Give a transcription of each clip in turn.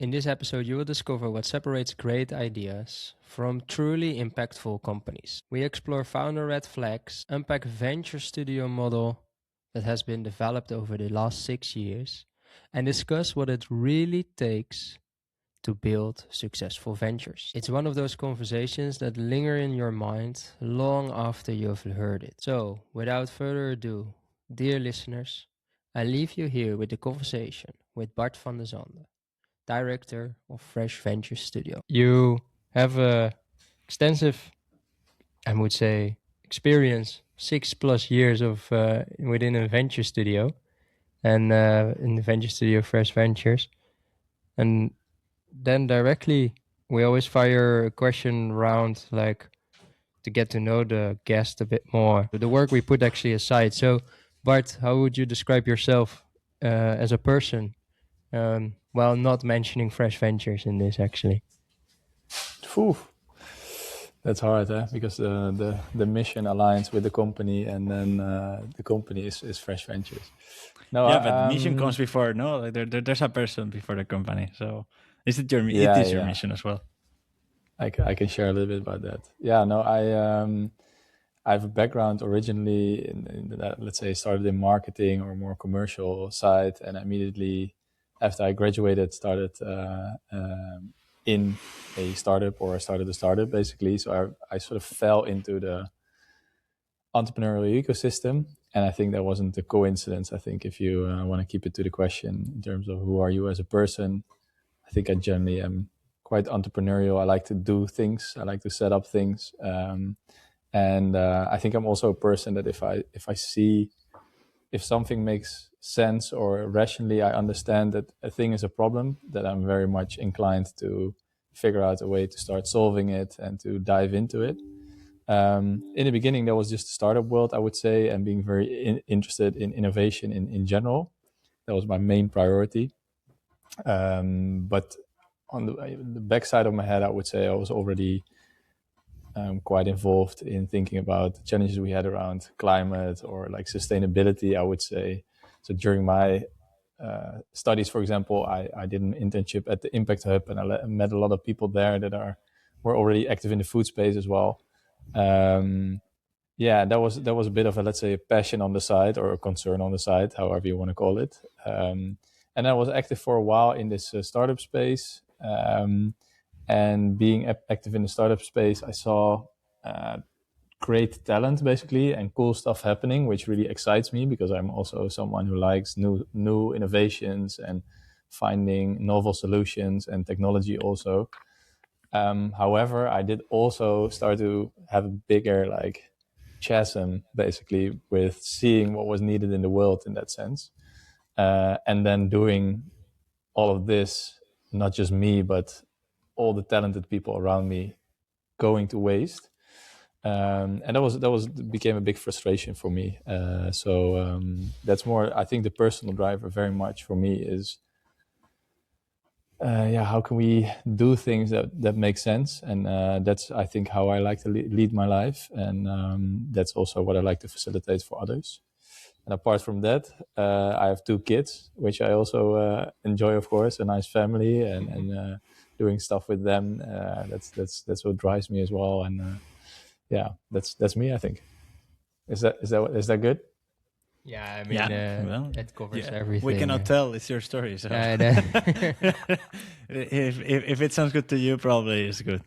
In this episode, you will discover what separates great ideas from truly impactful companies. We explore founder red flags, unpack venture studio model that has been developed over the last 6 years, and discuss what it really takes to build successful ventures. It's one of those conversations that linger in your mind long after you've heard it. So, without further ado, dear listeners, I leave you here with the conversation with Bart van de Zande, director of Fresh Venture Studio. You have a extensive, I would say, experience, 6+ years of within a venture studio, and in the venture studio Fresh Ventures. And then directly, we always fire a question round, like to get to know the guest a bit more. The work we put actually aside. So, Bart, how would you describe yourself as a person? While not mentioning Fresh Ventures in this, actually. Phew. That's hard, because the mission aligns with the company, and then the company is Fresh Ventures. No, yeah, but mission comes before. No, there's a person before the company. So is it your? Yeah, it is your mission as well. I can share a little bit about that. Yeah, no, I have a background originally in that, let's say, started in marketing or more commercial side, and immediately after I graduated, started in a startup, or I started a startup basically. So I sort of fell into the entrepreneurial ecosystem, and I think that wasn't a coincidence. I think if you want to keep it to the question in terms of who are you as a person, I think I generally am quite entrepreneurial. I like to do things. I like to set up things. And I think I'm also a person that if I see if something makes sense or rationally I understand that a thing is a problem, that I'm very much inclined to figure out a way to start solving it and to dive into it. In the beginning, that was just the startup world, I would say, and being very interested in innovation in general. That was my main priority. But on the backside of my head, I would say I was already quite involved in thinking about the challenges we had around climate or like sustainability, I would say. So during my studies, for example, I did an internship at the Impact Hub, and I met a lot of people there that were already active in the food space as well. Yeah, that was a bit of a, let's say, a passion on the side, or a concern on the side, however you want to call it. And I was active for a while in this startup space. And being active in the startup space, I saw great talent basically and cool stuff happening, which really excites me because I'm also someone who likes new innovations and finding novel solutions and technology also. However, I did also start to have a bigger like chasm basically with seeing what was needed in the world in that sense. And then doing all of this, not just me, but all the talented people around me going to waste. And that became a big frustration for me. So that's more, I think the personal driver very much for me is, how can we do things that make sense? And that's, I think, how I like to lead my life. And that's also what I like to facilitate for others. And apart from that, I have 2 kids, which I also enjoy, of course, a nice family and doing stuff with them. That's what drives me as well. And that's me, I think. Is that good? Yeah, I mean, it covers everything. We cannot tell; it's your story. So. if it sounds good to you, probably it's good.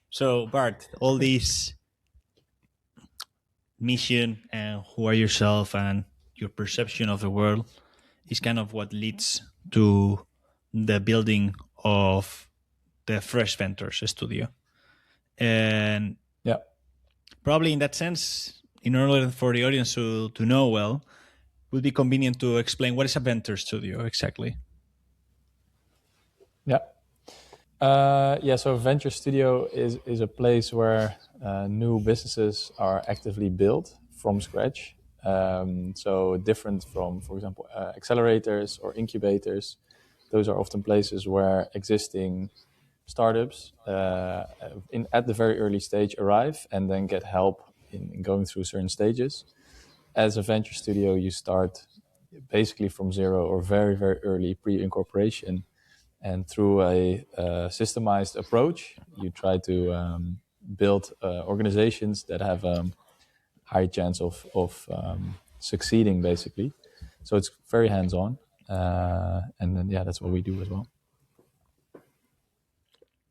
So, Bart, all these mission and who are yourself and your perception of the world is kind of what leads to the building of the Fresh Ventures studio. And probably in that sense, in order for the audience to know well, would be convenient to explain what is a venture studio exactly. So venture studio is a place where new businesses are actively built from scratch. So different from, for example, accelerators or incubators. Those are often places where existing startups at the very early stage arrive and then get help in going through certain stages. As a venture studio, you start basically from zero or very, very early pre-incorporation. And through a systemized approach, you try to build organizations that have a high chance of succeeding, basically. So it's very hands-on. And then, that's what we do as well.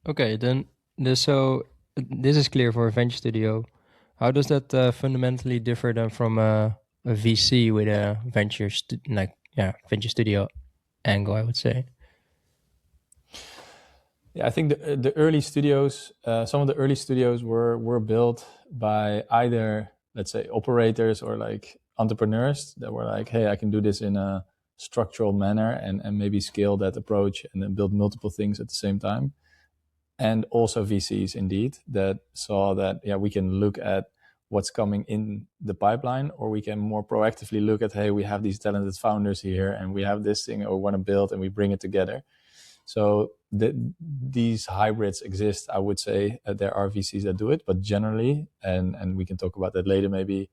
Okay, then so this is clear for a venture studio. How does that fundamentally differ then from a VC with a venture venture studio angle, I would say? Yeah, I think the early studios, some of the early studios were built by either, let's say, operators or like entrepreneurs that were like, hey, I can do this in a structural manner and maybe scale that approach and then build multiple things at the same time. And also VCs, indeed, that saw that, we can look at what's coming in the pipeline, or we can more proactively look at, hey, we have these talented founders here and we have this thing we want to build, and we bring it together. So these hybrids exist, I would say. There are VCs that do it, but generally, and we can talk about that later maybe,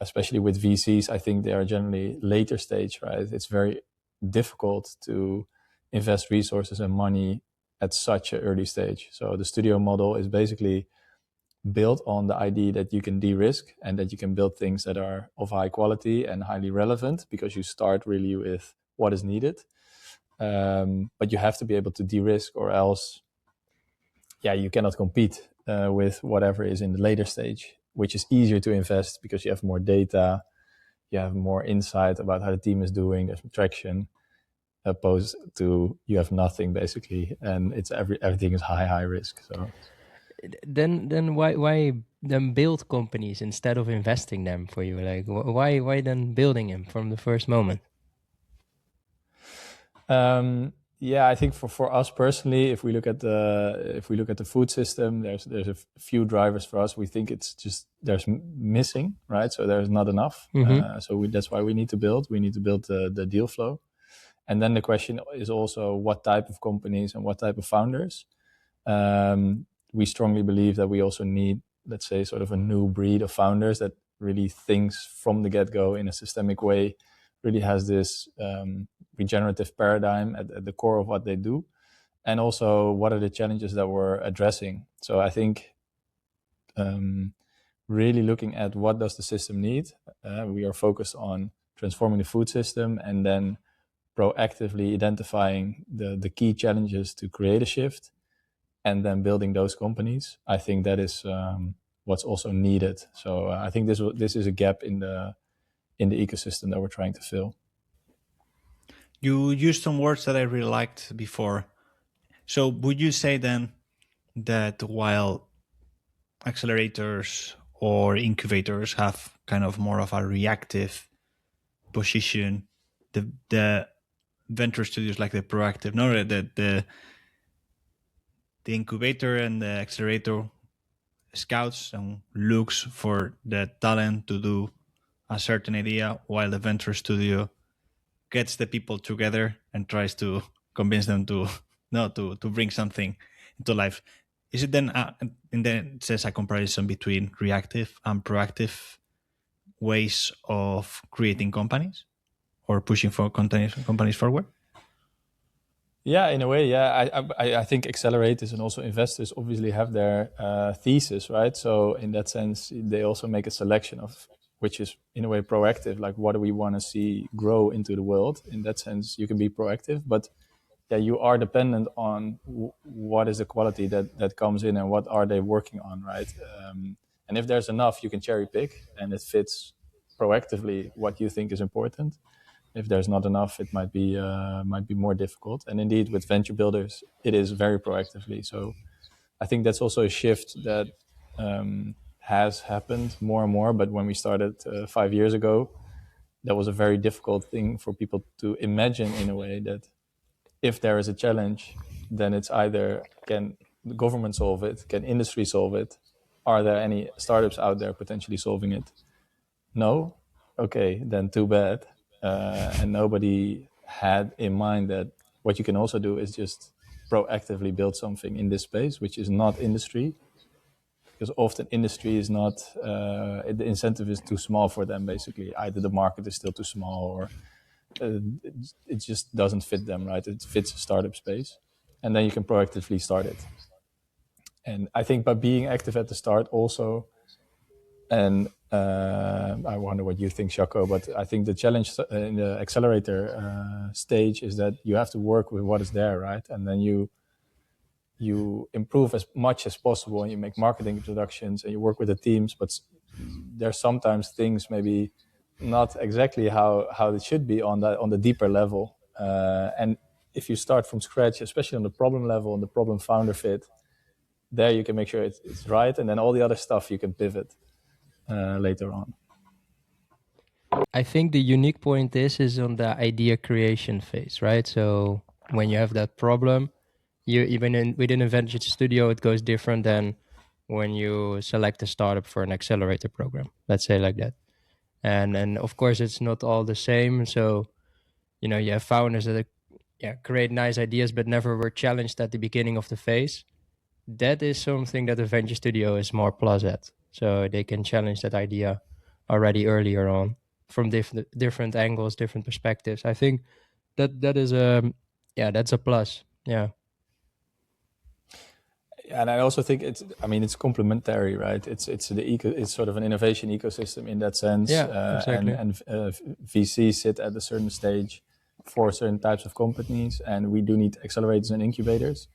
especially with VCs, I think they are generally later stage, right? It's very difficult to invest resources and money at such an early stage. So the studio model is basically built on the idea that you can de-risk and that you can build things that are of high quality and highly relevant, because you start really with what is needed. But you have to be able to de-risk, or else, you cannot compete with whatever is in the later stage, which is easier to invest because you have more data, you have more insight about how the team is doing, there's traction, opposed to you have nothing basically, and it's everything is high risk. So then why then build companies instead of investing them for you? Like why then building them from the first moment? I think for us personally, if we look at the food system, there's a few drivers for us. We think it's just there's missing, right? So there's not enough. So that's why we need to build. We need to build the deal flow, and then the question is also what type of companies and what type of founders. We strongly believe that we also need, let's say, sort of a new breed of founders that really thinks from the get-go in a systemic way, really has this regenerative paradigm at the core of what they do, and also what are the challenges that we're addressing. So I think really looking at what does the system need. We are focused on transforming the food system and then proactively identifying the key challenges to create a shift, and then building those companies. I think that is what's also needed. So I think this is a gap in the ecosystem that we're trying to fill. You used some words that I really liked before. So would you say then that while accelerators or incubators have kind of more of a reactive position, the venture studios like the proactive, no, the incubator and the accelerator scouts and looks for the talent to do a certain idea, while the venture studio gets the people together and tries to convince them to bring something into life. Is it then, and then it says a comparison between reactive and proactive ways of creating companies or pushing for companies forward? Yeah, in a way, yeah. I think accelerators and also investors obviously have their thesis, right? So in that sense, they also make a selection of which is in a way proactive, like what do we want to see grow into the world. In that sense, you can be proactive, but you are dependent on what is the quality that comes in and what are they working on, right? And if there's enough, you can cherry pick and it fits proactively what you think is important. If there's not enough, it might be more difficult. And indeed, with venture builders, it is very proactively. So I think that's also a shift that has happened more and more. But when we started 5 years ago, that was a very difficult thing for people to imagine, in a way, that if there is a challenge, then it's either can the government solve it, can industry solve it? Are there any startups out there potentially solving it? No? Okay, then too bad. And nobody had in mind that what you can also do is just proactively build something in this space, which is not industry, because often industry is not, the incentive is too small for them, basically. Either the market is still too small, or it just doesn't fit them, right? It fits a startup space, and then you can proactively start it. And I think by being active at the start also, and I wonder what you think, Shako, but I think the challenge in the accelerator stage is that you have to work with what is there, right? And then you improve as much as possible, and you make marketing introductions, and you work with the teams, but there's sometimes things maybe not exactly how it should be on the deeper level. And if you start from scratch, especially on the problem level and the problem founder fit, there you can make sure it's right, and then all the other stuff you can pivot later on. I think the unique point is on the idea creation phase, right? So when you have that problem, you even within a venture studio, it goes different than when you select a startup for an accelerator program. Let's say like that. And of course, it's not all the same. So you have founders that create nice ideas but never were challenged at the beginning of the phase. That is something that a venture studio is more plus at. So they can challenge that idea already earlier on from different angles, different perspectives. I think that is that's a plus. Yeah. And I also think it's complementary, right? It's sort of an innovation ecosystem in that sense. Yeah, exactly. And VCs sit at a certain stage for certain types of companies, and we do need accelerators and incubators,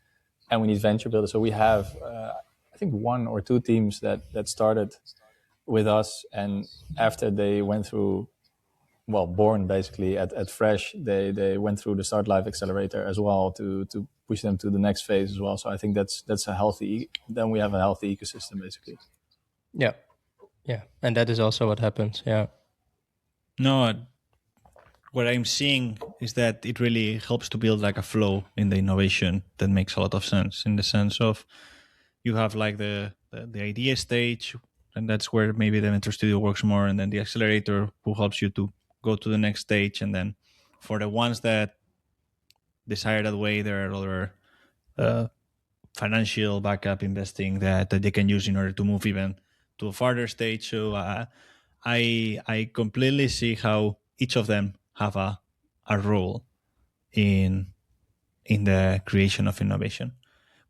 and we need venture builders. So we have, I think, 1 or 2 teams that started with us, and after they went through, born basically at Fresh, they went through the Start Live Accelerator as well to push them to the next phase as well. So I think that's a healthy. Then we have a healthy ecosystem basically. Yeah, and that is also what happens. Yeah. No, what I'm seeing is that it really helps to build like a flow in the innovation that makes a lot of sense, in the sense of you have like the idea stage, and that's where maybe the mentor studio works more, and then the accelerator who helps you to go to the next stage. And then for the ones that desire that way, there are other financial backup investing that they can use in order to move even to a farther stage. So I completely see how each of them have a role in the creation of innovation.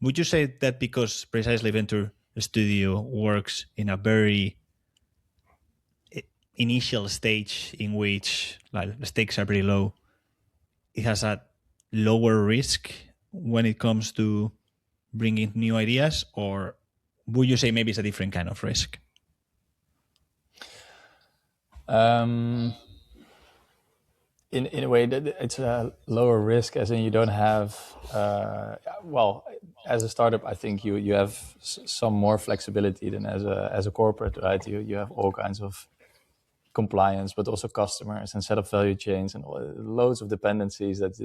Would you say that because precisely venture studio works in a very initial stage in which like the stakes are very low, it has a lower risk when it comes to bringing new ideas, or would you say maybe it's a different kind of risk? In a way, that it's a lower risk, as in you don't have. As a startup, I think you have some more flexibility than as a corporate, right? You have all kinds of compliance, but also customers and set up value chains and loads of dependencies that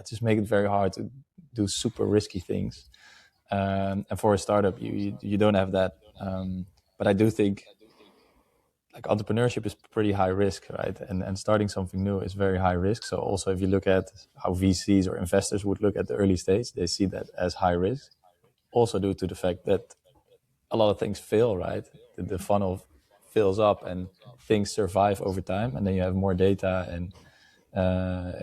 just make it very hard to do super risky things. And for a startup, you don't have that. But I do think like entrepreneurship is pretty high risk, right? And starting something new is very high risk. So also if you look at how VCs or investors would look at the early stage, they see that as high risk. Also due to the fact that a lot of things fail, right? The funnel fills up and things survive over time, and then you have more data and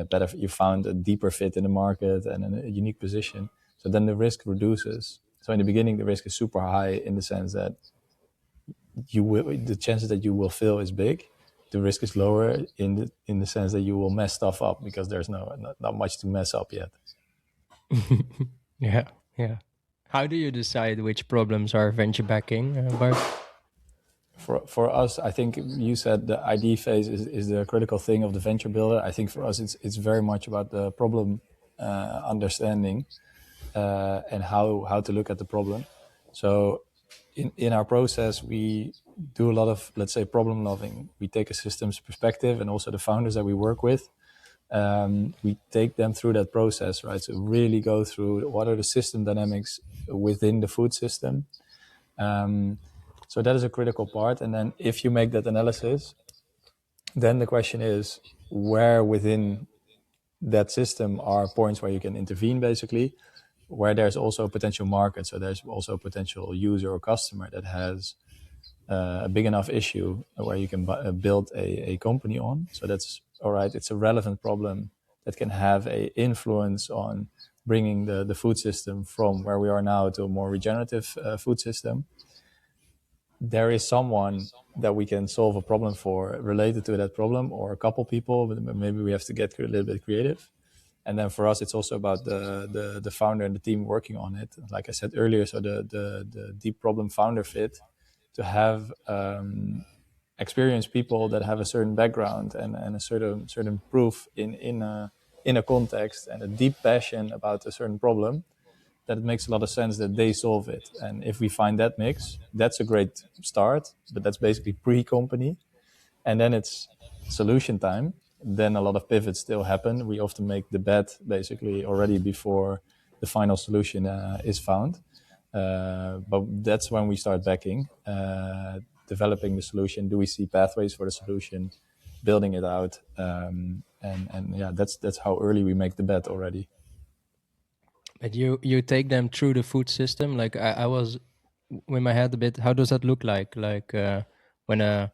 better. You found a deeper fit in the market and a unique position. So then the risk reduces. So in the beginning, the risk is super high in the sense that the chances that you will fail is big. The risk is lower in the sense that you will mess stuff up because there's not much to mess up yet. Yeah. How do you decide which problems are venture backing, Bart? For us, I think you said the ID phase is the critical thing of the venture builder. I think for us, it's very much about the problem understanding and how to look at the problem. So in our process, we do a lot of, let's say, problem loving. We take a systems perspective, and also the founders that we work with, we take them through that process, right? So really go through what are the system dynamics within the food system. So that is a critical part. And then if you make that analysis, then the question is where within that system are points where you can intervene, basically, where there's also a potential market. So there's also a potential user or customer that has a big enough issue where you can build a company on. So that's all right, it's a relevant problem that can have a influence on bringing the food system from where we are now to a more regenerative food system, there is someone that we can solve a problem for related to that problem, or a couple people, but maybe we have to get a little bit creative. And then for us, it's also about the founder and the team working on it. Like I said earlier, so the deep problem founder fit, to have experienced people that have a certain background and a certain proof in a context and a deep passion about a certain problem, that it makes a lot of sense that they solve it. And if we find that mix, that's a great start, but that's basically pre-company. And then it's solution time. Then a lot of pivots still happen. We often make the bet basically already before the final solution is found. But that's when we start backing, developing the solution. Do we see pathways for the solution, building it out? And yeah, that's how early we make the bet already. But you take them through the food system. Like I was in my head a bit. How does that look like? Like when a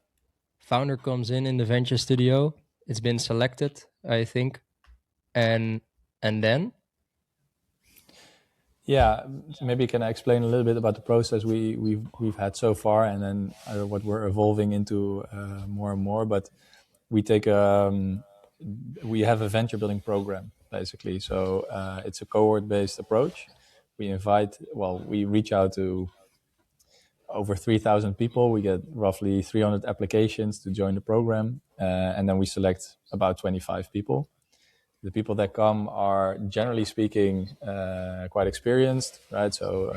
founder comes in the venture studio, it's been selected, I think, and then. Yeah, maybe can I explain a little bit about the process we've had so far, and then what we're evolving into more and more. But we take we have a venture building program basically. So it's a cohort based approach. We reach out to over 3,000 people. We get roughly 300 applications to join the program, and then we select about 25 people. The people that come are, generally speaking, quite experienced, right? So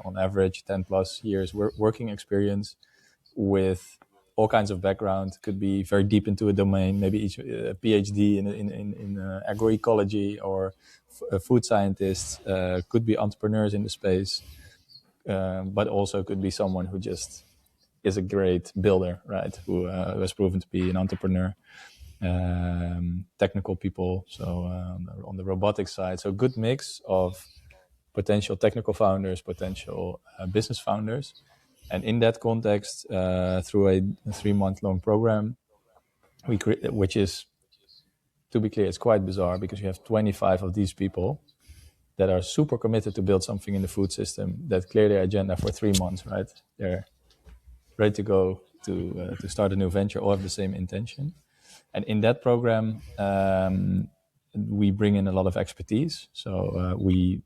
on average, 10 plus years working experience with all kinds of background. Could be very deep into a domain, maybe a PhD in agroecology, or food scientists. Could be entrepreneurs in the space, but also could be someone who just is a great builder, right? Who has proven to be an entrepreneur. Technical people, so on the robotics side, so good mix of potential technical founders, potential business founders. And in that context, through a 3-month-long program, which is, to be clear, it's quite bizarre, because you have 25 of these people that are super committed to build something in the food system, that clear their agenda for 3 months, right? They're ready to go to start a new venture, all have the same intention. And in that program, we bring in a lot of expertise. So we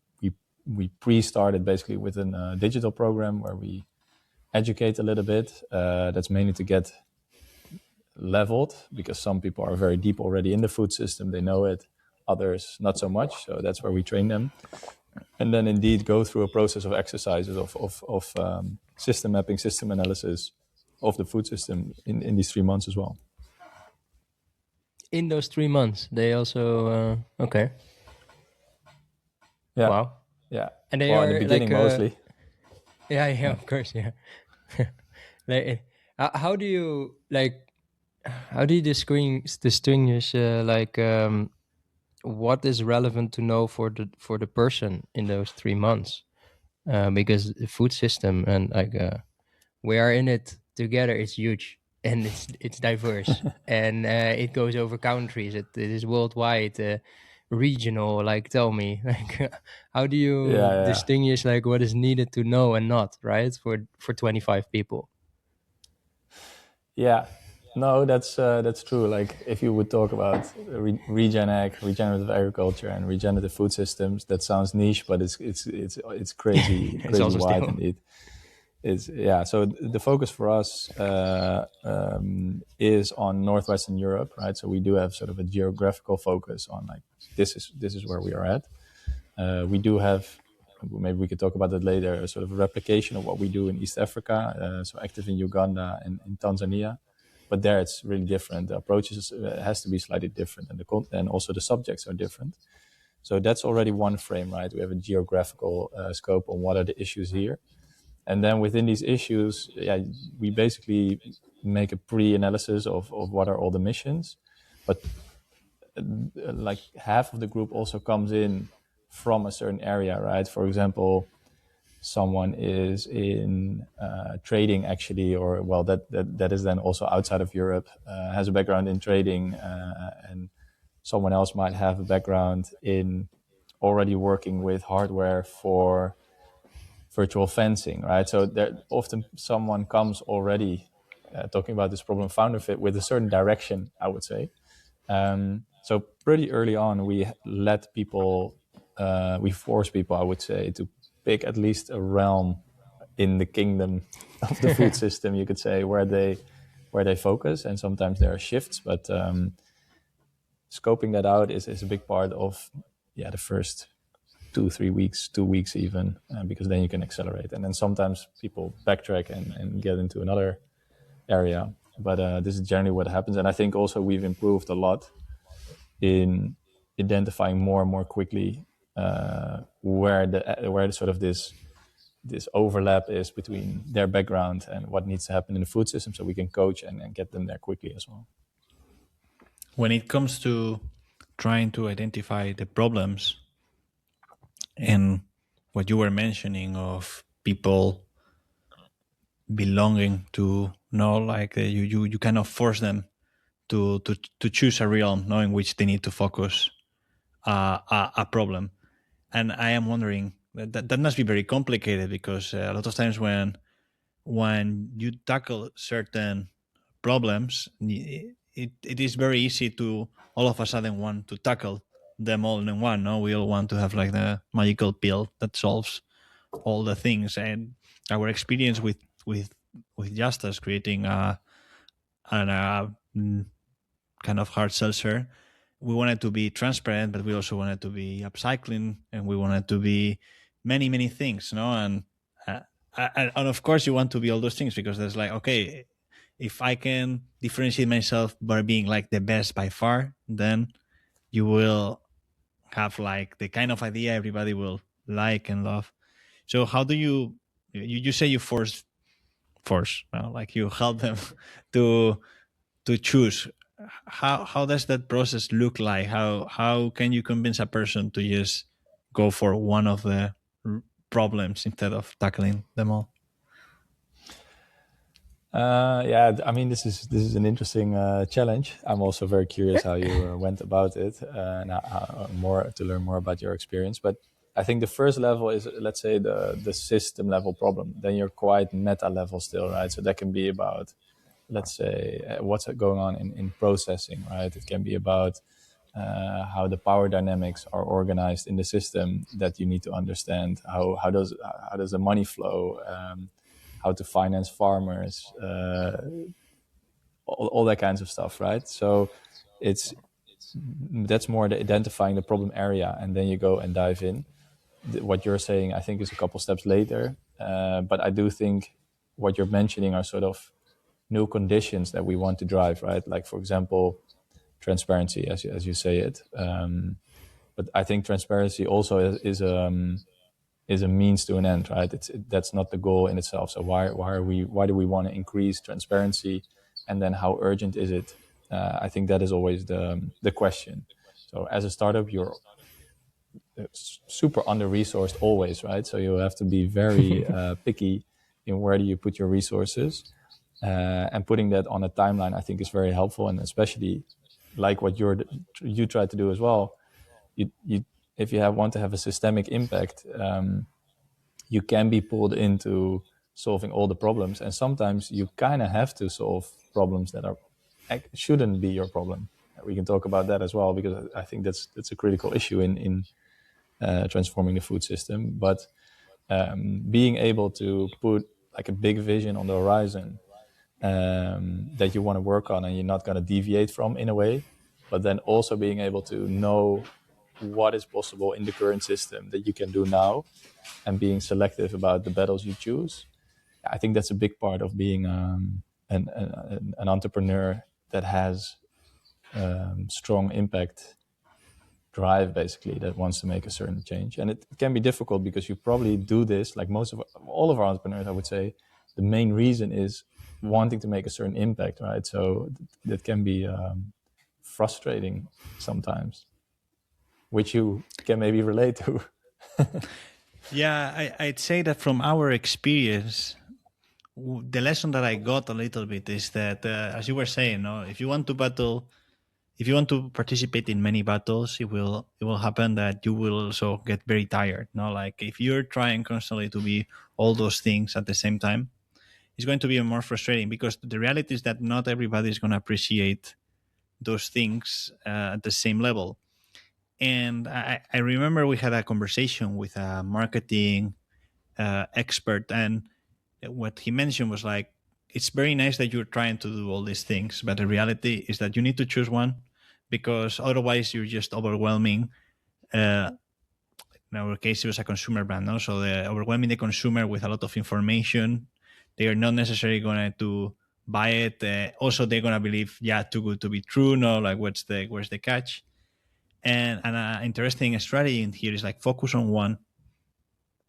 pre-started basically with a digital program where we educate a little bit. That's mainly to get leveled, because some people are very deep already in the food system. They know it. Others, not so much. So that's where we train them. And then indeed go through a process of exercises of system mapping, system analysis of the food system in these 3 months as well. In those 3 months, they also okay. Yeah. Wow. Yeah. And they are in the beginning mostly. Yeah, of course, yeah. Like, how do you distinguish what is relevant to know for the person in those 3 months? Because the food system and we are in it together. It's huge and it's diverse and it goes over countries. It is worldwide, regional. Like, tell me, like, how do you distinguish like what is needed to know and not, right? For 25 people. Yeah, no, that's true. Like, if you would talk about regenerative agriculture, and regenerative food systems, that sounds niche, but it's crazy, It's also wide still. indeed. So the focus for us is on Northwestern Europe, right? So we do have sort of a geographical focus on, like, this is where we are at. We do have, maybe we could talk about that later, a sort of a replication of what we do in East Africa, so active in Uganda and in Tanzania. But there it's really different. The approaches has to be slightly different, and also the subjects are different. So that's already one frame, right? We have a geographical scope on what are the issues here. And then within these issues, we basically make a pre-analysis of what are all the missions. But like half of the group also comes in from a certain area, right? For example, someone is in trading actually, or well, that is then also outside of Europe, has a background in trading, and someone else might have a background in already working with hardware for virtual fencing, right? So there often someone comes already talking about this problem founder fit with a certain direction, I would say. So pretty early on, we let people, we force people, I would say, to pick at least a realm in the kingdom of the food system, you could say, where they focus. And sometimes there are shifts, but scoping that out is a big part of the first 2-3 weeks, 2 weeks even, because then you can accelerate. And then sometimes people backtrack and get into another area. But this is generally what happens. And I think also we've improved a lot in identifying more and more quickly where the sort of this overlap is between their background and what needs to happen in the food system, so we can coach and get them there quickly as well. When it comes to trying to identify the problems and what you were mentioning of people belonging to you kind of force them to choose a realm, knowing which they need to focus a problem. And I am wondering that must be very complicated, because a lot of times when you tackle certain problems, it is very easy to all of a sudden want to tackle them all in one. No, we all want to have like the magical pill that solves all the things. And our experience with Justus creating a kind of hard seltzer, we wanted to be transparent, but we also wanted to be upcycling, and we wanted to be many things, no? And of course you want to be all those things, because there's like, okay, if I can differentiate myself by being like the best by far, then you will have like the kind of idea everybody will like and love. So how do you say you force, no? Like you help them to choose. How does that process look like? How can you convince a person to just go for one of the problems instead of tackling them all? I mean, this is an interesting challenge. I'm also very curious how you went about it, and more to learn more about your experience. But I think the first level is, let's say, the system level problem. Then you're quite meta level still, right? So that can be about, let's say, what's going on in processing, right? It can be about how the power dynamics are organized in the system that you need to understand. How does the money flow? How to finance farmers, all that kinds of stuff, right? So that's more the identifying the problem area, and then you go and dive in. What you're saying, I think, is a couple steps later, but I do think what you're mentioning are sort of new conditions that we want to drive, right? Like, for example, transparency, as you say it. But I think transparency also is a means to an end, right? That's not the goal in itself. So why do we want to increase transparency, and then how urgent is it? I think that is always the question. So as a startup, you're super under-resourced always, right? So you have to be very picky in where do you put your resources, and putting that on a timeline, I think, is very helpful. And especially like what you try to do as well, you if you want to have a systemic impact, you can be pulled into solving all the problems, and sometimes you kind of have to solve problems that shouldn't be your problem. We can talk about that as well, because I think that's a critical issue in transforming the food system. But being able to put like a big vision on the horizon that you want to work on and you're not going to deviate from in a way, but then also being able to know what is possible in the current system that you can do now, and being selective about the battles you choose. I think that's a big part of being an entrepreneur that has strong impact drive, basically, that wants to make a certain change. And it can be difficult, because you probably do this, like all of our entrepreneurs, I would say, the main reason is wanting to make a certain impact, right? So that can be frustrating sometimes, which you can maybe relate to. Yeah, I'd say that from our experience, the lesson that I got a little bit is that, as you were saying, no, if you want to battle, if you want to participate in many battles, it will happen that you will also get very tired. No, like if you're trying constantly to be all those things at the same time, it's going to be more frustrating because the reality is that not everybody is going to appreciate those things at the same level. And I remember we had a conversation with a marketing expert, and what he mentioned was like, it's very nice that you're trying to do all these things, but the reality is that you need to choose one because otherwise you're just overwhelming. Uh, in our case, it was a consumer brand, no? So the overwhelming the consumer with a lot of information. They are not necessarily going to buy it. Also, they're going to believe, yeah, too good to be true. No, like where's the catch? And an interesting strategy in here is like focus on one,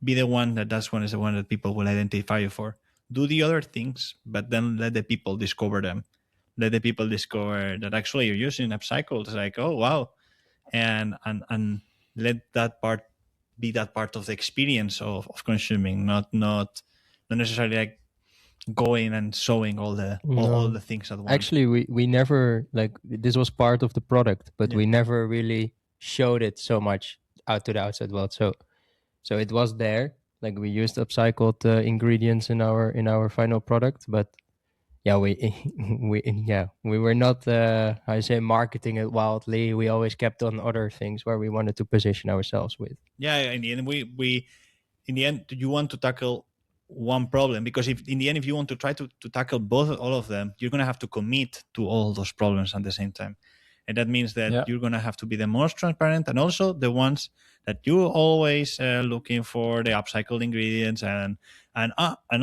be the one that's one is the one that people will identify you for. Do the other things, but then let the people discover them. Let the people discover that actually you're using upcycle. It's like, oh wow, and let that part be that part of the experience of consuming, not necessarily like going and showing all No. the things at once. Actually, we never, like, this was part of the product, but Yeah. we never really showed it so much out to the outside world. So it was there. Like, we used upcycled ingredients in our final product, but yeah, we were not how you say, marketing it wildly. We always kept on other things where we wanted to position ourselves with. Yeah, in the end, we in the end you want to tackle one problem, because if in the end if you want to try to tackle all of them, you're going to have to commit to all those problems at the same time, and that means that Yeah. you're going to have to be the most transparent and also the ones that you always looking for the upcycled ingredients, and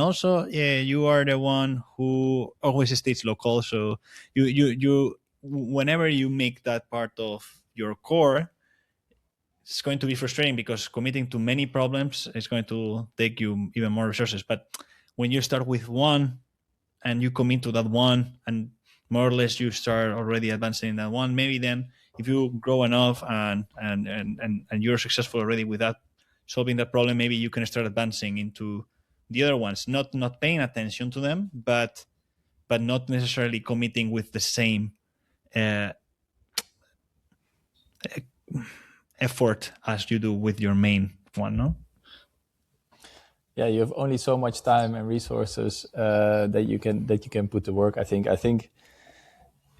also you are the one who always stays local. So you whenever you make that part of your core, it's going to be frustrating because committing to many problems is going to take you even more resources. But when you start with one and you commit to that one, and more or less you start already advancing in that one, maybe then if you grow enough and you're successful already with that, solving that problem, maybe you can start advancing into the other ones, not paying attention to them, but not necessarily committing with the same uh, effort as you do with your main one, no? Yeah, you have only so much time and resources that you can put to work. I think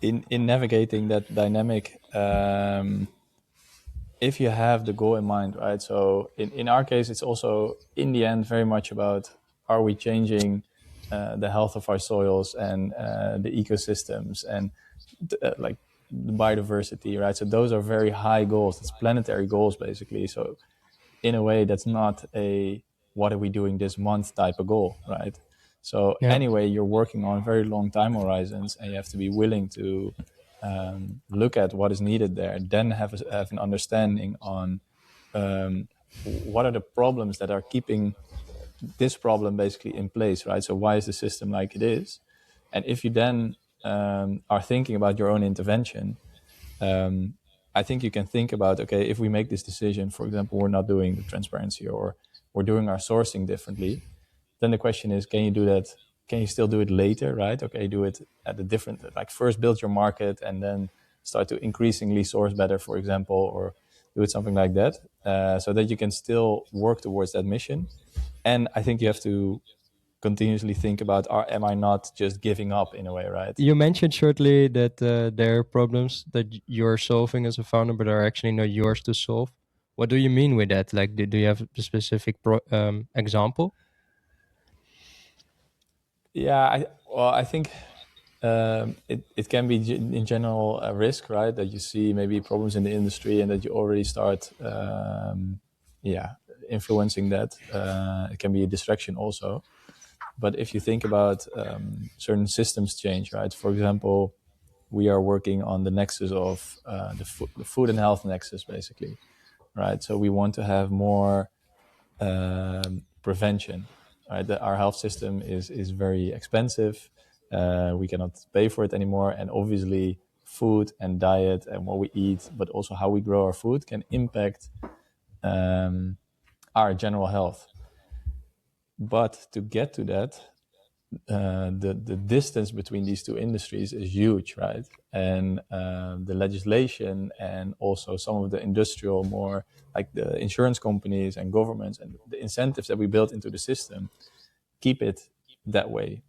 in navigating that dynamic, if you have the goal in mind, right? So in our case, it's also in the end very much about, are we changing the health of our soils and the ecosystems and like the biodiversity, right? So those are very high goals. It's planetary goals basically. So in a way, that's not a what are we doing this month type of goal, right? So Yeah. anyway, you're working on very long time horizons, and you have to be willing to look at what is needed there. Then have an understanding on what are the problems that are keeping this problem basically in place, right? So why is the system like it is? And if you then are thinking about your own intervention, I think you can think about, okay, if we make this decision, for example, we're not doing the transparency or we're doing our sourcing differently, then the question is, can you do that? Can you still do it later, right? Okay, do it at a different, like first build your market and then start to increasingly source better, for example, or do it something like that, so that you can still work towards that mission. And I think you have to continuously think about, am I not just giving up in a way, right? You mentioned shortly that there are problems that you're solving as a founder, but are actually not yours to solve. What do you mean with that? Like, do you have a specific example? Yeah, I think it can be in general a risk, right? That you see maybe problems in the industry and that you already start, influencing that. It can be a distraction also. But if you think about certain systems change, right? For example, we are working on the nexus of the food and health nexus, basically, right? So we want to have more prevention. Right? Our health system is very expensive. We cannot pay for it anymore, and obviously, food and diet and what we eat, but also how we grow our food, can impact our general health. But to get to that, the distance between these two industries is huge, right? And the legislation and also some of the industrial, more like the insurance companies and governments and the incentives that we built into the system keep it that way.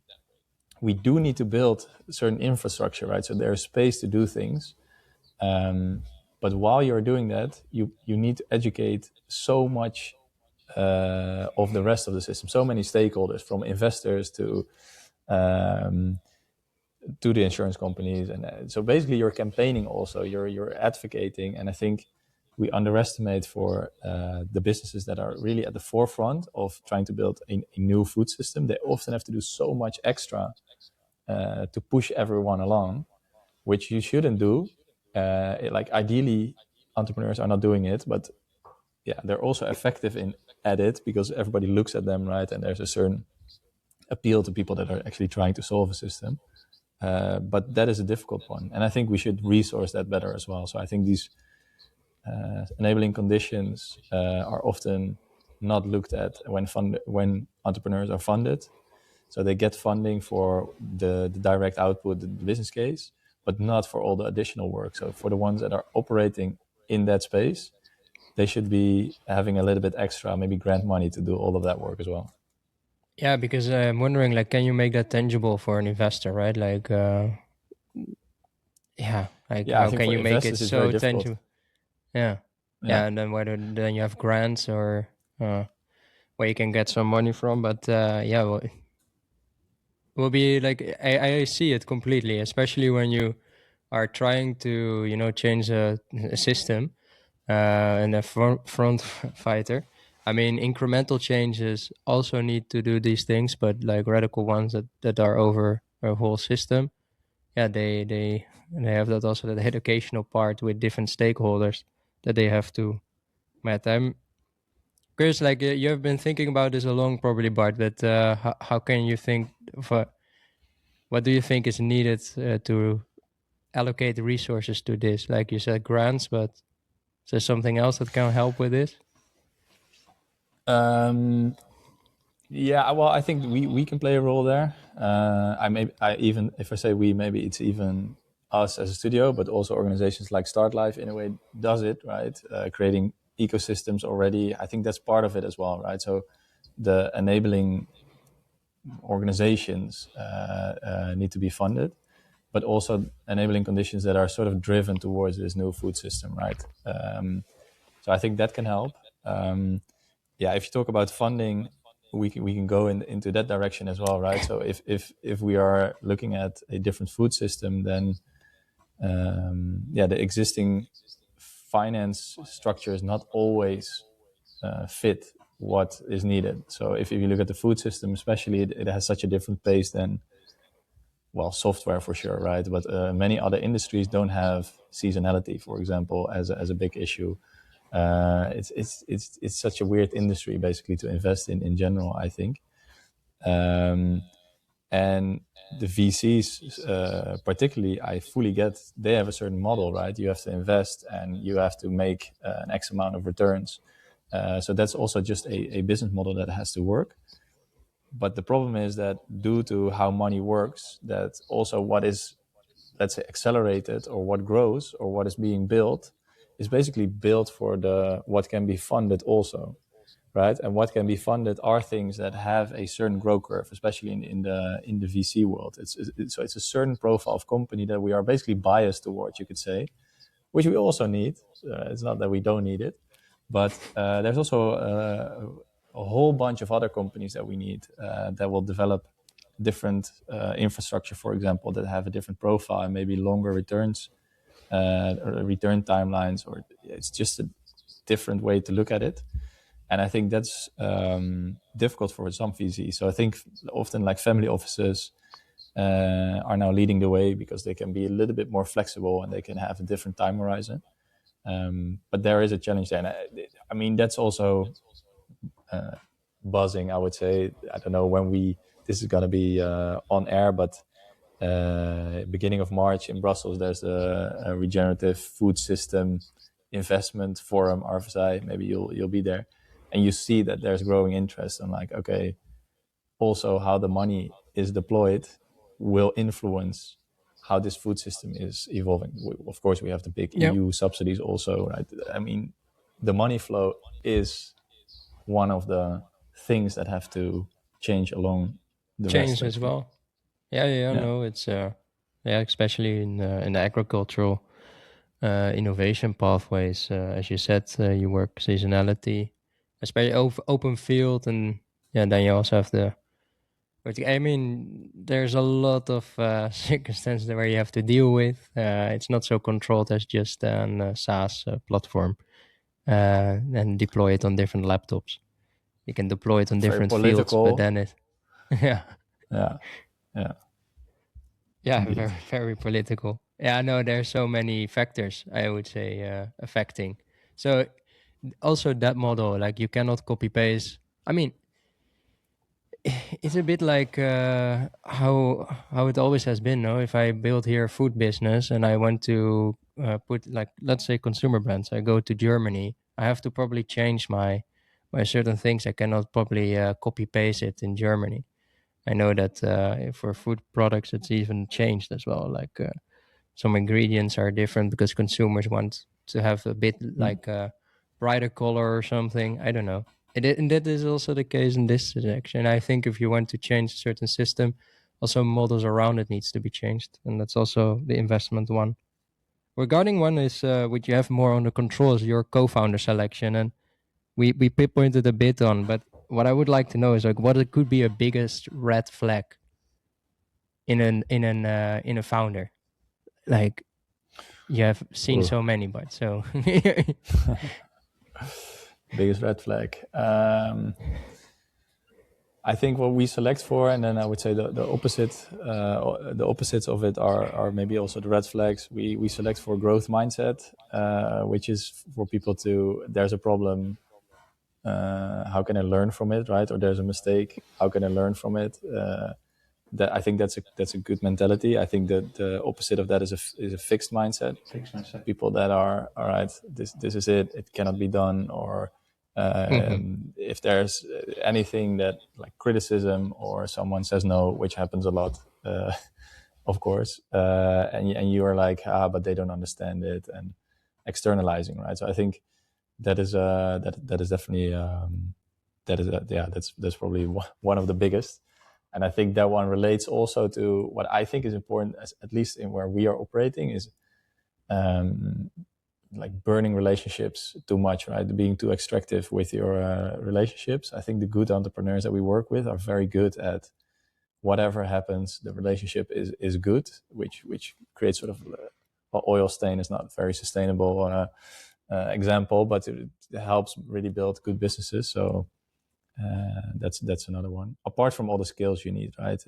We do need to build certain infrastructure, right? So there's space to do things. But while you're doing that, you need to educate so much of the rest of the system, so many stakeholders, from investors to the insurance companies, and so basically you're campaigning also, you're advocating, and I think we underestimate for the businesses that are really at the forefront of trying to build a new food system. They often have to do so much extra to push everyone along, which you shouldn't do. Like ideally, entrepreneurs are not doing it, but yeah, they're also effective at it because everybody looks at them, right? And there's a certain appeal to people that are actually trying to solve a system. But that is a difficult one, and I think we should resource that better as well. So I think these enabling conditions are often not looked at when entrepreneurs are funded. So they get funding for the direct output, the business case, but not for all the additional work. So for the ones that are operating in that space, they should be having a little bit extra, maybe grant money to do all of that work as well. Yeah, because I'm wondering, like, can you make that tangible for an investor, right? Like, how can you make it so tangible? Yeah, and then whether then you have grants or where you can get some money from, but well, it will be like I see it completely, especially when you are trying to change a system and a front fighter. I mean, incremental changes also need to do these things, but like radical ones that are over a whole system, they have that also, that educational part with different stakeholders that they have to met. I'm curious, like you have been thinking about this along, probably, Bart, but how can you think of what do you think is needed to allocate resources to this? Like you said, grants, but is there something else that can help with this? Yeah, well, I think we can play a role there. Even if I say we, maybe it's even us as a studio, but also organizations like Start Life in a way does it, right? Creating ecosystems already. I think that's part of it as well, right? So the enabling organizations need to be funded, but also enabling conditions that are sort of driven towards this new food system, right? So I think that can help. If you talk about funding, we can go into that direction as well, right? So if we are looking at a different food system, then the existing finance structure is not always fit what is needed. So if you look at the food system, especially, it has such a different pace than, well, software for sure, right? But many other industries don't have seasonality, for example, as a big issue. It's such a weird industry basically to invest in general, I think. And the VCs, particularly, I fully get, they have a certain model, right? You have to invest and you have to make an X amount of returns. So that's also just a business model that has to work. But the problem is that due to how money works, that also what is, let's say, accelerated or what grows or what is being built is basically built for what can be funded also, right? And what can be funded are things that have a certain growth curve, especially in the VC world. So it's a certain profile of company that we are basically biased towards, you could say, which we also need. It's not that we don't need it, but there's also a whole bunch of other companies that we need that will develop different infrastructure, for example, that have a different profile and maybe longer returns, or return timelines, or it's just a different way to look at it. And I think that's difficult for some VCs. So I think often like family offices are now leading the way because they can be a little bit more flexible and they can have a different time horizon. But there is a challenge there. And I mean, that's also buzzing, I would say. I don't know when this is going to be on air, but beginning of March in Brussels, there's a regenerative food system investment forum, RFSI. Maybe you'll be there. and you see that there's growing interest, and like, okay, also how the money is deployed will influence how this food system is evolving. Of course, we have the big EU subsidies also, right? I mean, the money flow is one of the things that have to change along the Change rest as actually. well. Yeah. No, it's especially in the agricultural innovation pathways. As you said, you work seasonality, especially open field, and then you also have the. I mean, there's a lot of circumstances where you have to deal with. It's not so controlled as just an SaaS platform, and deploy it on different laptops. You can deploy it on Very different fields, political. but then it, yeah. Yeah, Indeed. very, very political. Yeah, no, there's so many factors, I would say, affecting. So also that model, like you cannot copy paste. I mean, it's a bit like how it always has been. No, if I build here a food business and I want to put, like, let's say consumer brands, I go to Germany, I have to probably change my certain things. I cannot probably copy paste it in Germany. I know that for food products, it's even changed as well. Like some ingredients are different because consumers want to have a bit like a brighter color or something. I don't know. And that is also the case in this section. I think if you want to change a certain system, also models around it needs to be changed. And that's also the investment one. Regarding one is what you have more under control is your co-founder selection. And we pinpointed a bit on, but what I would like to know is like what it could be a biggest red flag in a founder. Like you have seen so many, but so biggest red flag. I think what we select for, and then I would say the opposites of it are maybe also the red flags. We select for growth mindset, which is for people to, there's a problem, how can I learn from it, right? Or there's a mistake, how can I learn from it? That I think that's a good mentality. I think that the opposite of that is a fixed mindset. People that are, all right, this is it. It cannot be done, or if there's anything that like criticism or someone says no, which happens a lot, of course, and you are like, but they don't understand it, and externalizing, right? So I think that is that is definitely that's probably one of the biggest. And I think that one relates also to what I think is important, at least in where we are operating, is like burning relationships too much, right? Being too extractive with your relationships. I think the good entrepreneurs that we work with are very good at whatever happens, the relationship is good, which creates sort of oil stain is not very sustainable example, but it helps really build good businesses. So that's another one. Apart from all the skills you need, right?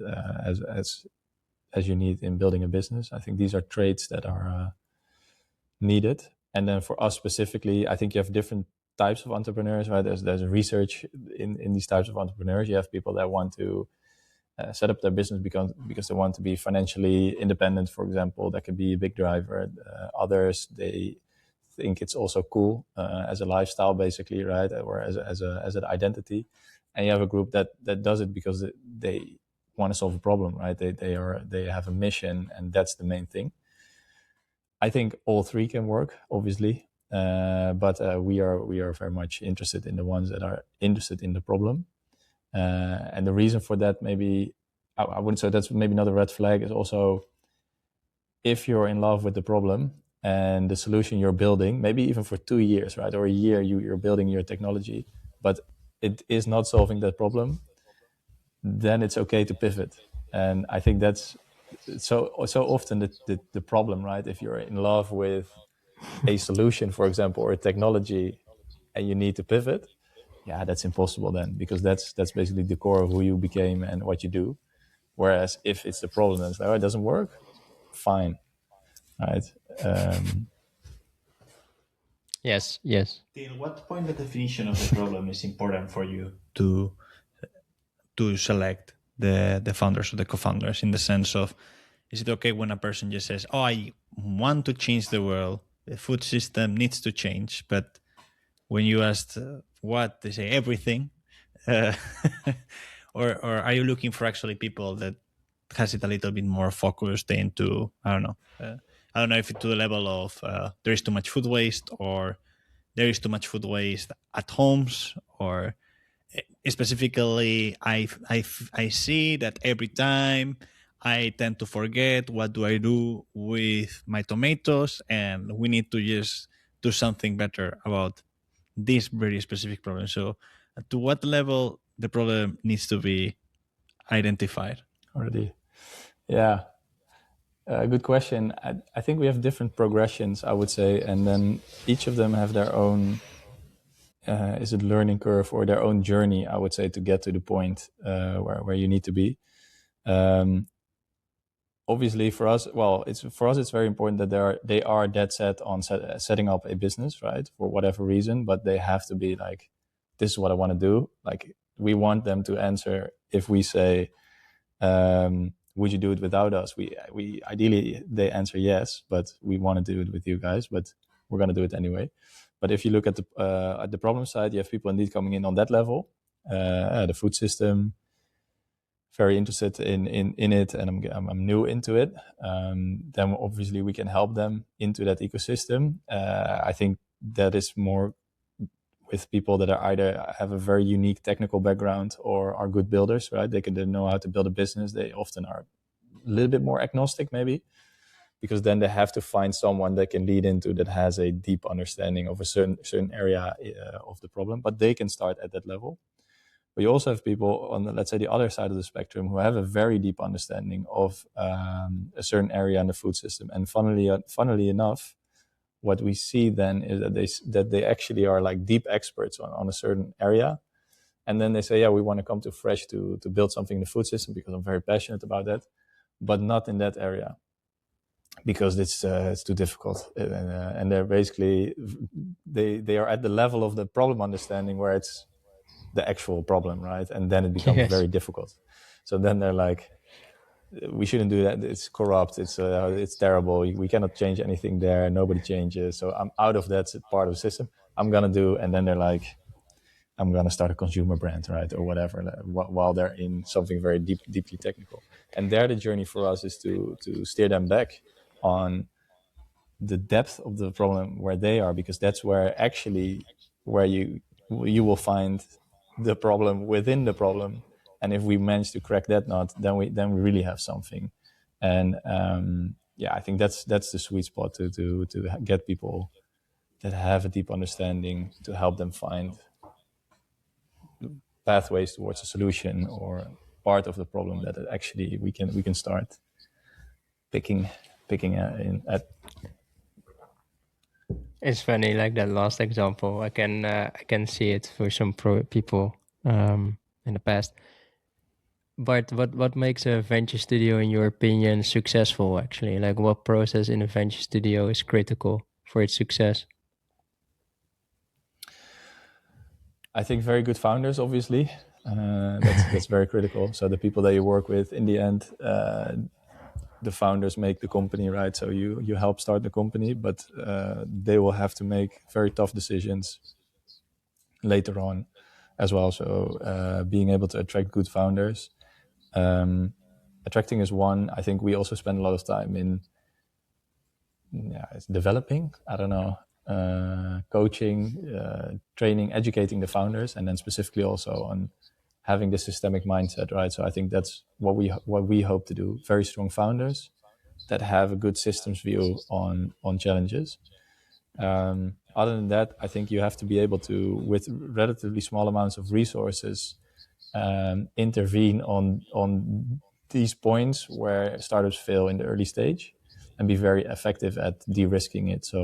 As you need in building a business, I think these are traits that are needed. And then for us specifically, I think you have different types of entrepreneurs, right? There's research in these types of entrepreneurs. You have people that want to set up their business because they want to be financially independent, for example. That could be a big driver. Others, they think it's also cool as a lifestyle, basically, right? Or as an identity. And you have a group that does it because they want to solve a problem, right? They have a mission, and that's the main thing. I think all three can work, obviously, but we are very much interested in the ones that are interested in the problem. And the reason for that, maybe I wouldn't say that's maybe not a red flag, is also if you're in love with the problem and the solution you're building, maybe even for 2 years, right, or a year, you're building your technology, but it is not solving that problem, then it's okay to pivot. And I think that's so often the problem, right? If you're in love with a solution, for example, or a technology, and you need to pivot, yeah, that's impossible then, because that's basically the core of who you became and what you do. Whereas if it's the problem and it's like, oh, it doesn't work, fine, right? Yes. Till what point the definition of the problem is important for you to select the founders or the co-founders, in the sense of, is it okay when a person just says, oh, I want to change the world, the food system needs to change, but when you asked what, they say everything. Uh, or are you looking for actually people that has it a little bit more focused into, I don't know. I don't know if it's to the level of there is too much food waste, or there is too much food waste at homes, or specifically, I see that every time I tend to forget what do I do with my tomatoes, and we need to just do something better about this very specific problem. So, to what level the problem needs to be identified? Already. Yeah. Good question. I think we have different progressions, I would say, and then each of them have their own is it learning curve or their own journey, I would say, to get to the point where you need to be. Obviously, for us, it's very important that they are dead set on setting up a business, right? For whatever reason, but they have to be like, this is what I want to do. Like, we want them to answer if we say, would you do it without us? We ideally they answer yes, but we want to do it with you guys, but we're going to do it anyway. But if you look at the problem side, you have people indeed coming in on that level, the food system, very interested in it, and I'm new into it. Then obviously we can help them into that ecosystem. I think that is more with people that are either have a very unique technical background or are good builders, right? They know how to build a business. They often are a little bit more agnostic, maybe, because then they have to find someone they can lead into that has a deep understanding of a certain area of the problem. But they can start at that level. But you also have people on, let's say, the other side of the spectrum who have a very deep understanding of a certain area in the food system. And funnily enough, what we see then is that they actually are like deep experts on a certain area. And then they say, yeah, we want to come to Fresh to build something in the food system because I'm very passionate about that, but not in that area because it's too difficult. And they're basically, they are at the level of the problem understanding where it's the actual problem, right? And then it becomes very difficult. So then they're like, we shouldn't do that. It's corrupt. It's terrible. We cannot change anything there. Nobody changes. So I'm out of that part of the system. I'm going to do, and then they're like, I'm going to start a consumer brand, right? Or whatever, while they're in something very deeply technical. And there, the journey for us is to steer them back on the depth of the problem where they are, because that's where you will find the problem within the problem. And if we manage to crack that nut, then we really have something. And I think that's the sweet spot to get people that have a deep understanding, to help them find pathways towards a solution or part of the problem that actually we can start picking in at. It's funny, like that last example. I can see it for some people in the past. But what makes a venture studio, in your opinion, successful? Actually, like what process in a venture studio is critical for its success? I think very good founders, obviously. That's very critical. So the people that you work with, in the end, the founders make the company, right? So you help start the company, but they will have to make very tough decisions later on as well. So being able to attract good founders, attracting is one. I think we also spend a lot of time in developing, I don't know, coaching, training, educating the founders, and then specifically also on having the systemic mindset, right? So I think that's what we hope to do. Very strong founders that have a good systems view on challenges. Other than that, I think you have to be able to, with relatively small amounts of resources, intervene on these points where startups fail in the early stage, and be very effective at de-risking it. So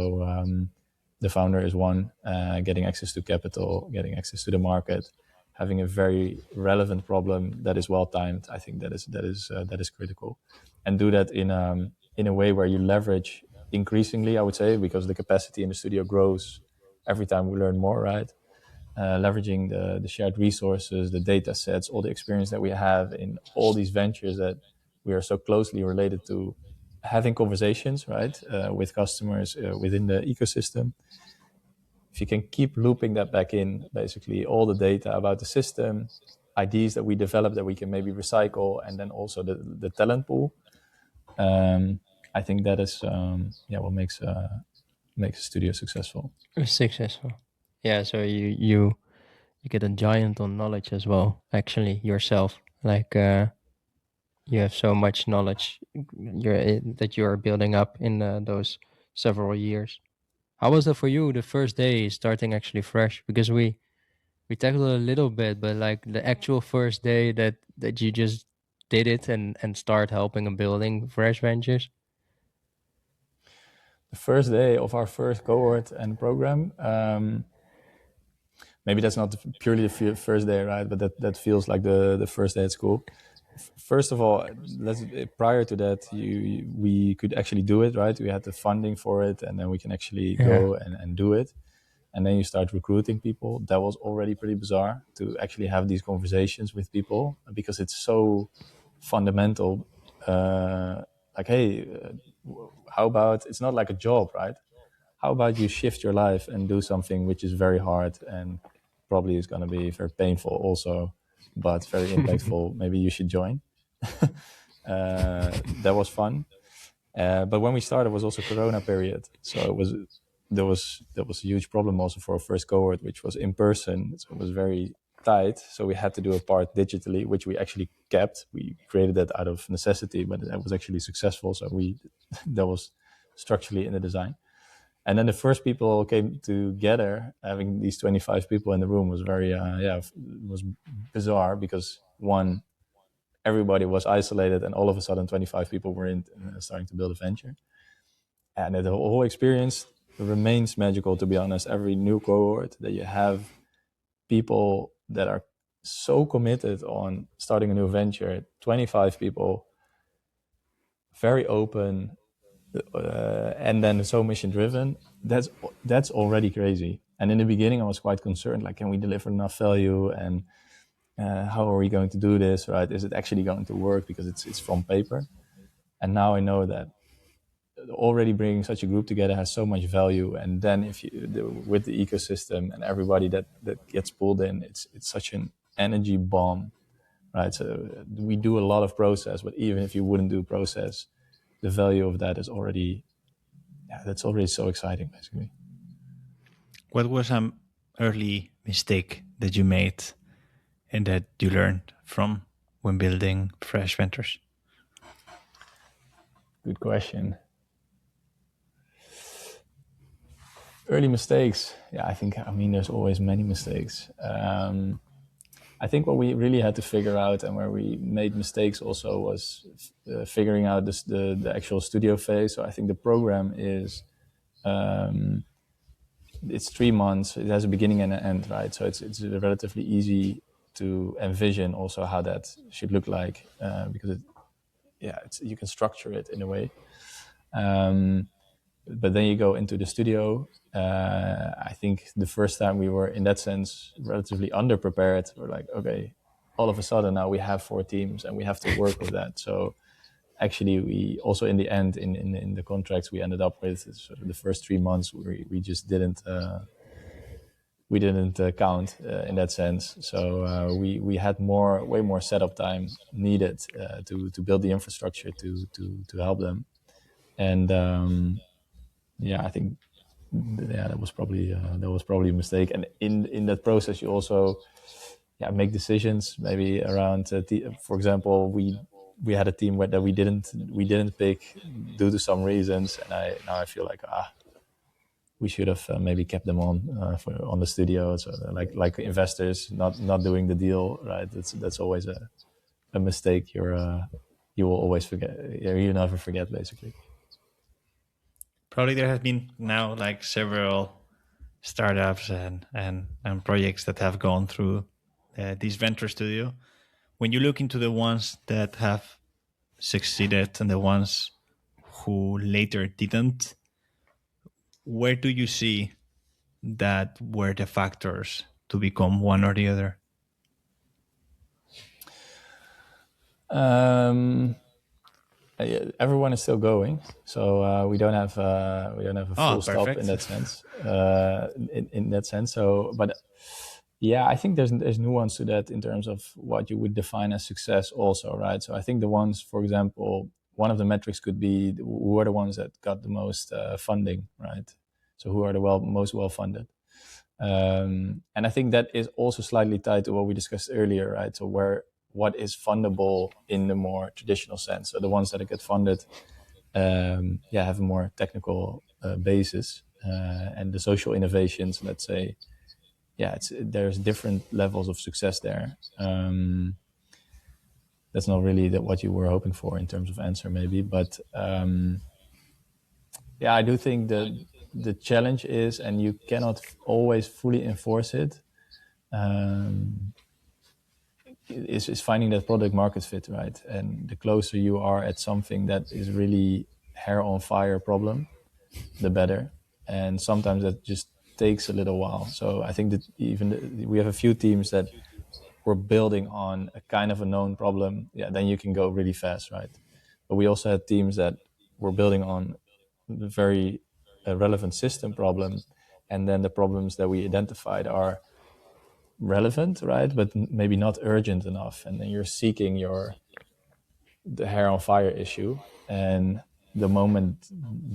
the founder is one, getting access to capital, getting access to the market, having a very relevant problem that is well timed. I think that is critical, and do that in a way where you leverage increasingly, I would say, because the capacity in the studio grows every time we learn more, right? Leveraging the shared resources, the data sets, all the experience that we have in all these ventures that we are so closely related to, having conversations, right, with customers within the ecosystem, if you can keep looping that back in, basically all the data about the system, ideas that we develop that we can maybe recycle, and then also the talent pool. I think that is what makes a studio successful. Successful. Yeah, so you get a giant on knowledge as well, actually, yourself. Like you have so much knowledge that you're building up in those several years. How was that for you, the first day starting actually fresh? Because we tackled a little bit, but like the actual first day that you just did it and start helping and building fresh ventures. The first day of our first cohort and program, maybe that's not purely the first day, right? But that feels like the first day at school. First of all, prior to that, we could actually do it, right? We had the funding for it, and then we can actually go and do it. And then you start recruiting people. That was already pretty bizarre to actually have these conversations with people, because it's so fundamental. Like, hey, how about, it's not like a job, right? How about you shift your life and do something which is very hard and probably is going to be very painful also, but very impactful. Maybe you should join. That was fun. But when we started, it was also Corona period, so there was a huge problem also for our first cohort, which was in person. So it was very tight. So we had to do a part digitally, which we actually kept. We created that out of necessity, but that was actually successful. So that was structurally in the design. And then the first people came together, having these 25 people in the room was very, it was bizarre, because one, everybody was isolated, and all of a sudden 25 people were starting to build a venture. And the whole experience remains magical, to be honest. Every new cohort that you have people that are so committed on starting a new venture, 25 people, very open, and then so mission driven, that's already crazy. And in the beginning I was quite concerned, like, can we deliver enough value, and how are we going to do this, right? Is it actually going to work, because it's from paper? And now I know that already bringing such a group together has so much value. And then with the ecosystem and everybody that gets pulled in, it's such an energy bomb, right? So we do a lot of process, but even if you wouldn't do process, the value of that is already, that's already so exciting, basically. What was an early mistake that you made and that you learned from when building fresh ventures? Good question. Early mistakes. Yeah, I mean, there's always many mistakes. I think what we really had to figure out, and where we made mistakes also, was figuring out the actual studio phase. So I think the program is, it's 3 months. It has a beginning and an end, right? So it's relatively easy to envision also how that should look like, because you can structure it in a way. But then you go into the studio. I think the first time we were, in that sense, relatively underprepared. We're like, okay, all of a sudden now we have 4 teams and we have to work with that. So actually, we also, in the end, in the contracts we ended up with, sort of the first 3 months, we just didn't count in that sense. So we had way more setup time needed to build the infrastructure to help them. And I think that was probably a mistake. And in that process, you also make decisions maybe around. For example, we had a team that we didn't pick due to some reasons, and now I feel like we should have maybe kept them on the studio. So like investors not doing the deal, right? That's always a mistake. You will always forget. You never forget, basically. Probably there have been now like several startups and projects that have gone through this venture studio. When you look into the ones that have succeeded and the ones who later didn't, where do you see that were the factors to become one or the other? everyone is still going, so we don't have a full stop in that sense. In that sense, so but yeah, I think there's nuance to that in terms of what you would define as success, also, right? So I think the ones, for example, one of the metrics could be who are the ones that got the most funding, right? So who are the most well funded. And I think that is also slightly tied to what we discussed earlier, right? So what is fundable in the more traditional sense? So the ones that get funded, have a more technical basis, and the social innovations, let's say, there's different levels of success there. That's not really what you were hoping for in terms of answer, maybe, but I do think the challenge is, and you cannot always fully enforce it, is finding that product market fit, right? And the closer you are at something that is really hair on fire problem, the better. And sometimes that just takes a little while. So I think that we have a few teams that were building on a kind of a known problem. Yeah, then you can go really fast, right? But we also had teams that were building on the very relevant system problem, and then the problems that we identified are relevant, right, but maybe not urgent enough, and then you're seeking the hair on fire issue, and the moment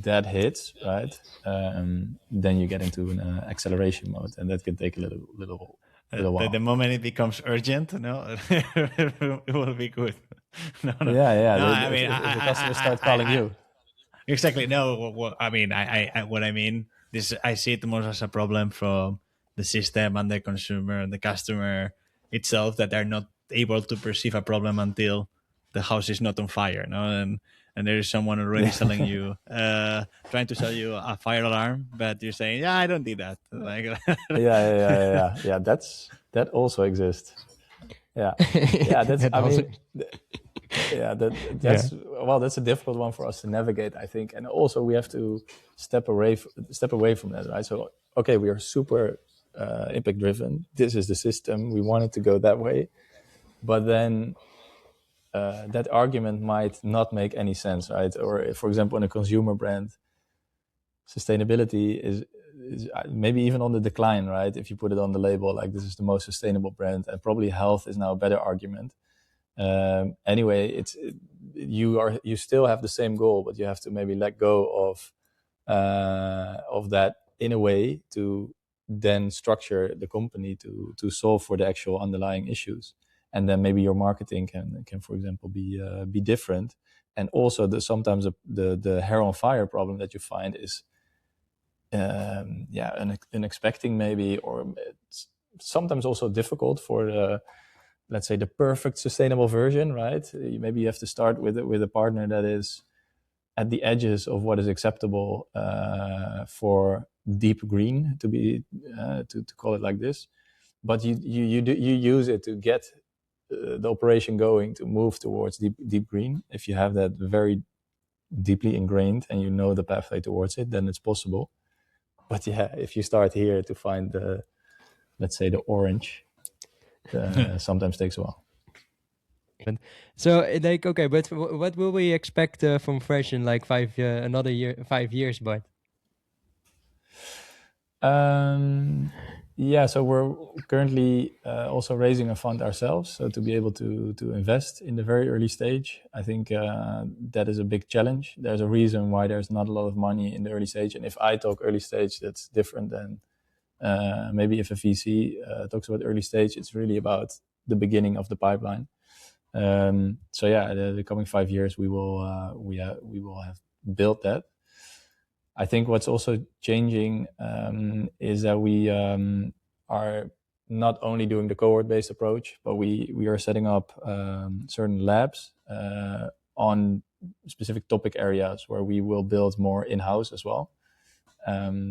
that hits, right, then you get into an acceleration mode, and that can take a little while. The moment it becomes urgent, no, it will be good. No. I mean, if the customers start calling you. Exactly. No, what I mean this, I see it more as a problem from the system and the consumer and the customer itself, that they're not able to perceive a problem until the house is not on fire, no, and there is someone already selling you, trying to sell you a fire alarm, but you're saying, I don't need that. Like, yeah. That also exists. Yeah. That's. That's a difficult one for us to navigate, I think, and also we have to step away from that, right? So, okay, we are super impact driven. This is the system. We want it to go that way, but then that argument might not make any sense, right? Or, for example, in a consumer brand, sustainability is maybe even on the decline, right? If you put it on the label, like, this is the most sustainable brand, and probably health is now a better argument. Anyway, you still have the same goal, but you have to maybe let go of that in a way to then structure the company to solve for the actual underlying issues, and then maybe your marketing can for example be different. And also sometimes the hair on fire problem that you find is unexpected maybe, or it's sometimes also difficult for the, let's say, the perfect sustainable version, right? Maybe you have to start with a partner that is at the edges of what is acceptable for deep green, to call it like this. But you use it to get the operation going, to move towards deep green. If you have that very deeply ingrained and you know the pathway towards it, then it's possible. But if you start here to find let's say the orange, sometimes takes a while. So, like, okay, but what will we expect from Fresh in like 5 years, Bart? So we're currently also raising a fund ourselves, so to be able to invest in the very early stage. I think that is a big challenge. There's a reason why there's not a lot of money in the early stage, and if I talk early stage, that's different than maybe if a VC talks about early stage. It's really about the beginning of the pipeline. The coming 5 years we will have built that. I think what's also changing is that we are not only doing the cohort-based approach, but we are setting up certain labs on specific topic areas where we will build more in-house as well.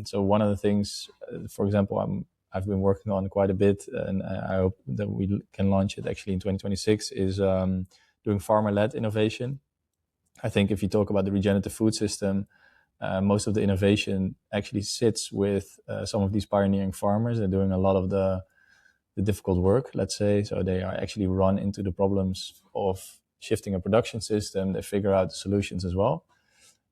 So one of the things, for example, I've been working on quite a bit, and I hope that we can launch it actually in 2026, is doing farmer-led innovation. I think if you talk about the regenerative food system, most of the innovation actually sits with some of these pioneering farmers. They're doing a lot of the difficult work, let's say. So they are actually run into the problems of shifting a production system, they figure out the solutions as well.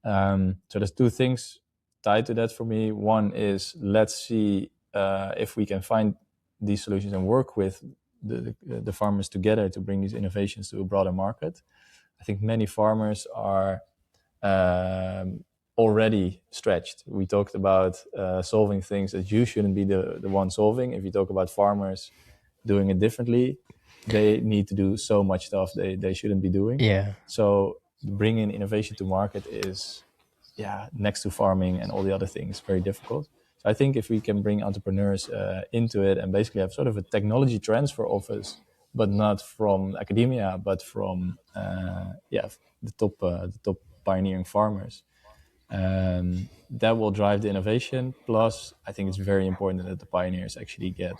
So there's two things tied to that for me. One is, let's see if we can find these solutions and work with the farmers together to bring these innovations to a broader market. I think many farmers are already stretched. We talked about solving things that you shouldn't be the one solving. If you talk about farmers doing it differently, they need to do so much stuff they shouldn't be doing. Yeah. So bringing innovation to market is, next to farming and all the other things, very difficult. So I think if we can bring entrepreneurs into it and basically have sort of a technology transfer office, but not from academia, but from the top pioneering farmers, that will drive the innovation. Plus, I think it's very important that the pioneers actually get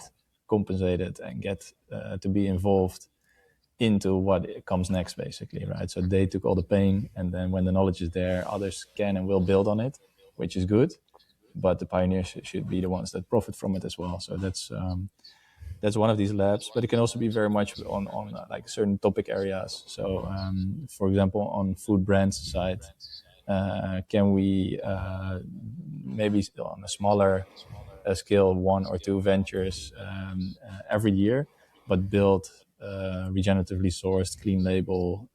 compensated and get to be involved into what comes next, basically, right? So they took all the pain, and then when the knowledge is there, others can and will build on it, which is good. But the pioneers should be the ones that profit from it as well. So that's one of these labs. But it can also be very much on like certain topic areas. So, for example, on food brands side, can we maybe on a smaller scale, 1 or 2 ventures every year, but build regeneratively sourced, clean label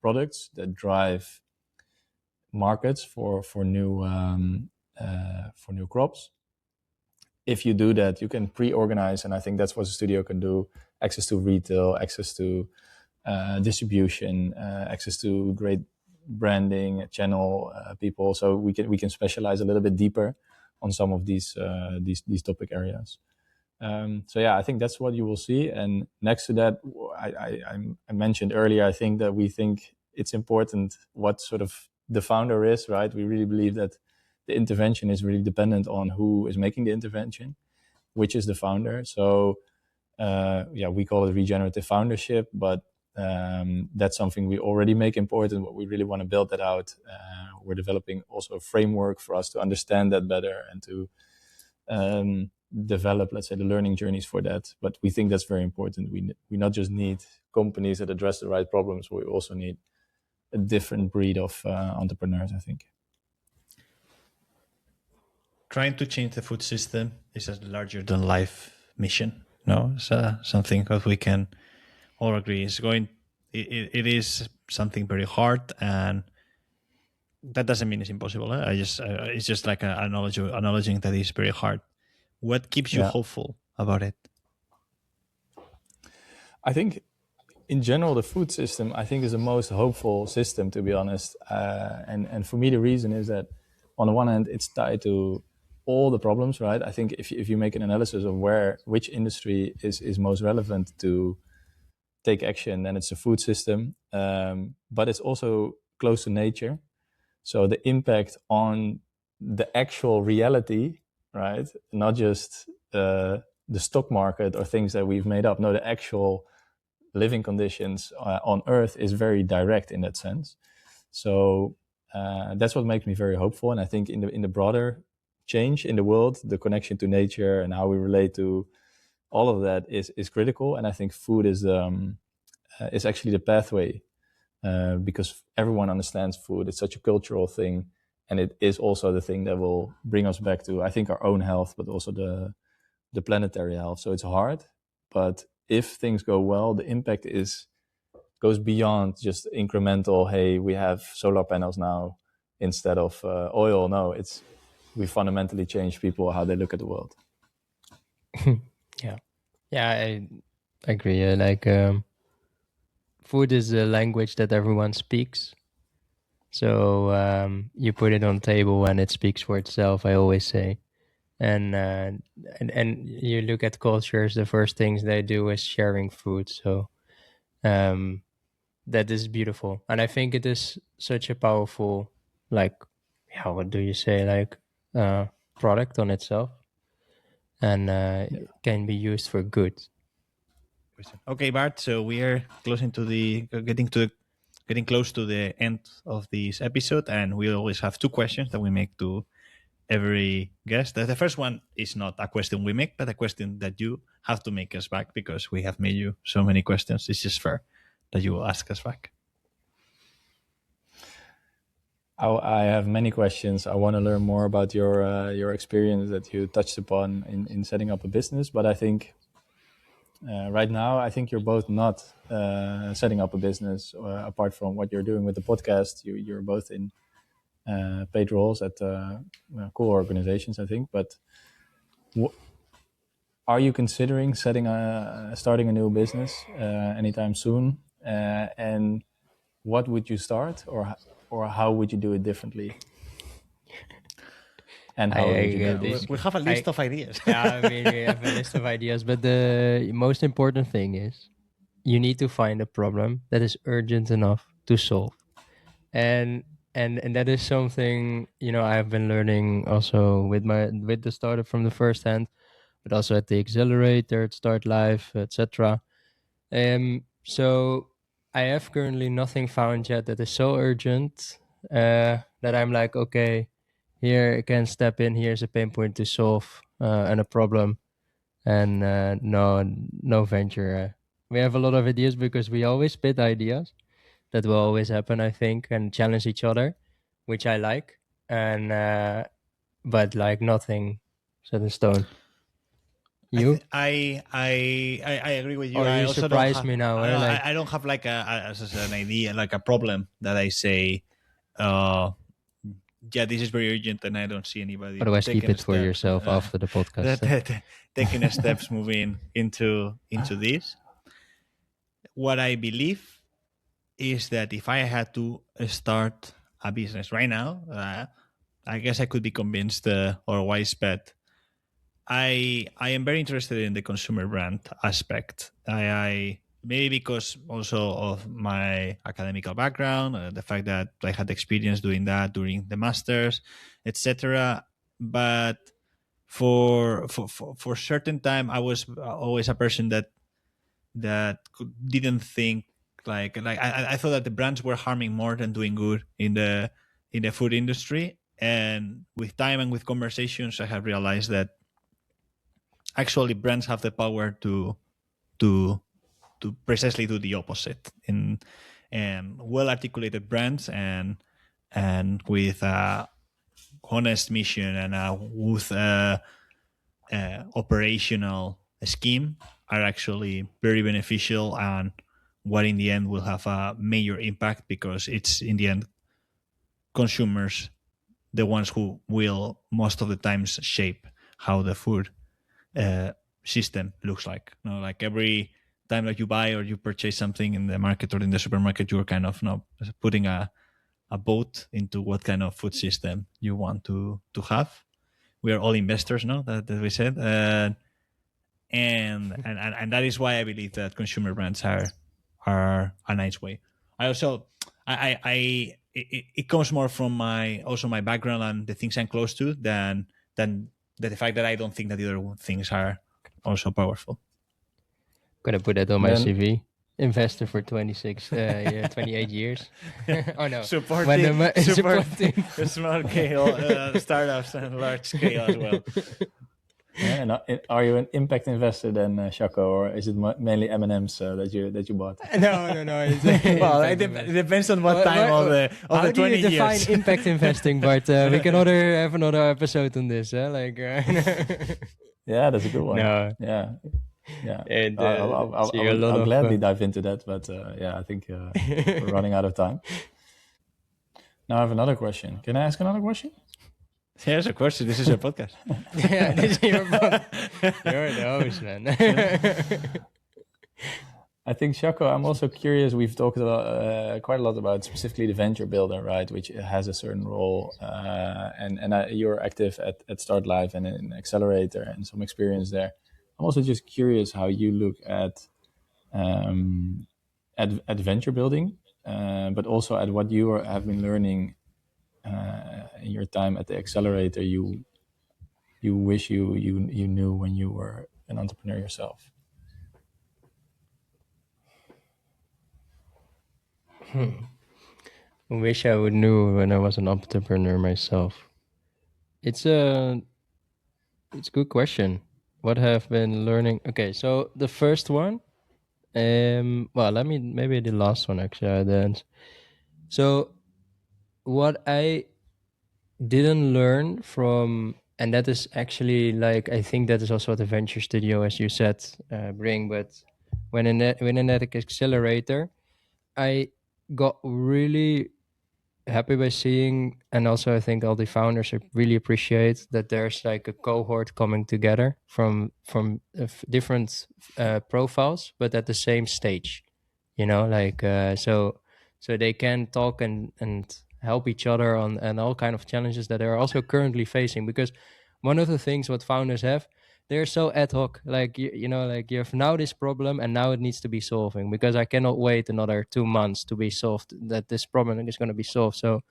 products that drive markets for new crops. If you do that, you can pre-organize, and I think that's what the studio can do: access to retail, access to distribution, access to great branding, channel people. So we can specialize a little bit deeper on some of these topic areas. So yeah, I think that's what you will see. And next to that, I mentioned earlier, I think that we think it's important what sort of the founder is, right? We really believe that the intervention is really dependent on who is making the intervention, which is the founder. So we call it regenerative foundership, but that's something we already make important, but we really want to build that out. We're developing also a framework for us to understand that better and to develop, let's say, the learning journeys for that. But we think that's very important. We not just need companies that address the right problems, but we also need a different breed of entrepreneurs, I think. Trying to change the food system is a larger than life mission. No, it's something that we can all agree is going. It is something very hard, and that doesn't mean it's impossible. It's just like acknowledging that it's very hard. What keeps you hopeful about it? I think, in general, the food system, I think, is the most hopeful system, to be honest. And for me, the reason is that, on the one hand, it's tied to all the problems, right? I think if you make an analysis of which industry is most relevant to take action, then it's the food system. But it's also close to nature. So the impact on the actual reality, right? Not just the stock market or things that we've made up. No, the actual living conditions on Earth is very direct in that sense. So that's what makes me very hopeful. And I think in the broader change in the world, the connection to nature and how we relate to all of that is critical. And I think food is actually the pathway, because everyone understands food. It's such a cultural thing, and it is also the thing that will bring us back to, I think, our own health, but also the planetary health. So it's hard, but if things go well, the impact goes beyond just incremental. Hey, we have solar panels now instead of oil. No, we fundamentally change people how they look at the world. Yeah, I agree. Food is a language that everyone speaks. So you put it on the table and it speaks for itself, I always say. And you look at cultures, the first things they do is sharing food. So that is beautiful. And I think it is such a powerful, what do you say, product on itself. And it can be used for good. Okay, Bart. So we are getting close to the end of this episode, and we always have 2 questions that we make to every guest. The first one is not a question we make, but a question that you have to make us back, because we have made you so many questions. It's just fair you will ask us back? I have many questions. I want to learn more about your experience that you touched upon in setting up a business. But I think right now, I think you're both not setting up a business apart from what you're doing with the podcast. You're both in paid roles at cool organizations, I think. But are you considering starting a new business anytime soon? And what would you start, or how would you do it differently? And how would you do this? We have a list of ideas. Yeah, I mean, we have a list of ideas, but the most important thing is you need to find a problem that is urgent enough to solve. And that is something, I've been learning also with the startup from the first hand, but also at the accelerator, at Start Live, etc. So I have currently nothing found yet that is so urgent that I'm like, okay, here I can step in. Here's a pain point to solve and a problem, and no venture. We have a lot of ideas because we always spit ideas. That will always happen, I think, and challenge each other, which I like. And but like nothing set in stone. You? I agree with you. Or I you also surprise don't have, me now. I don't have like an idea, like a problem that I say, yeah, this is very urgent, and I don't see anybody. Otherwise, keep it for yourself after the podcast. Taking steps moving into this. What I believe is that if I had to start a business right now, I guess I could be convinced or wise bet. I am very interested in the consumer brand aspect. I maybe because also of my academical background, the fact that I had experience doing that during the masters, etc. But for certain time, I was always a person that didn't think like I thought that the brands were harming more than doing good in the food industry. And with time and with conversations, I have realized that actually brands have the power to precisely do the opposite in well articulated brands and with a honest mission and with operational scheme are actually very beneficial, and what in the end will have a major impact, because it's in the end consumers the ones who will most of the times shape how the food system looks like. Like every time that you buy or you purchase something in the market or in the supermarket, you're kind of putting a vote into what kind of food system you want to have. We are all investors, that we said, and that is why I believe that consumer brands are a nice way. I also it comes more from my background and the things I'm close to than the fact that I don't think that the other things are also powerful. Gonna put that on my CV. Investor for 28 years. Oh no, supporting small scale startups and large scale as well. Yeah, and are you an impact investor then, Shaco, or is it mainly M&Ms that you bought? No. Well, it depends on what time of the 20 years. How do you define impact investing, Bart? We can have another episode on this. Yeah, that's a good one. No. Yeah. And, I'll gladly dive into that, but I think we're running out of time. Now I have another question. Can I ask another question? Yes, of course. This is your podcast. Yeah, this is your podcast. You're the host, man. I think, Shaco, I'm also curious. We've talked quite a lot about specifically the venture builder, right, which has a certain role. And you're active at Start Live and in Accelerator and some experience there. I'm also just curious how you look at venture building, but also at what you have been learning in your time at the accelerator. You wish you knew when you were an entrepreneur yourself. I wish I would knew when I was an entrepreneur myself. It's a good question. What have been learning? Okay, so the first one Well, let me maybe the last one actually. Then, so what I didn't learn from, and that is actually like I think that is also what the venture studio, as you said, bring. But when in that accelerator, I got really happy by seeing, and also I think all the founders really appreciate that there's like a cohort coming together from different profiles, but at the same stage, like so they can talk and help each other on and all kind of challenges that they're also currently facing. Because one of the things what founders have, they're so ad hoc, like like you have now this problem and now it needs to be solving, because I cannot wait another 2 months to be solved, that this problem is going to be solved. So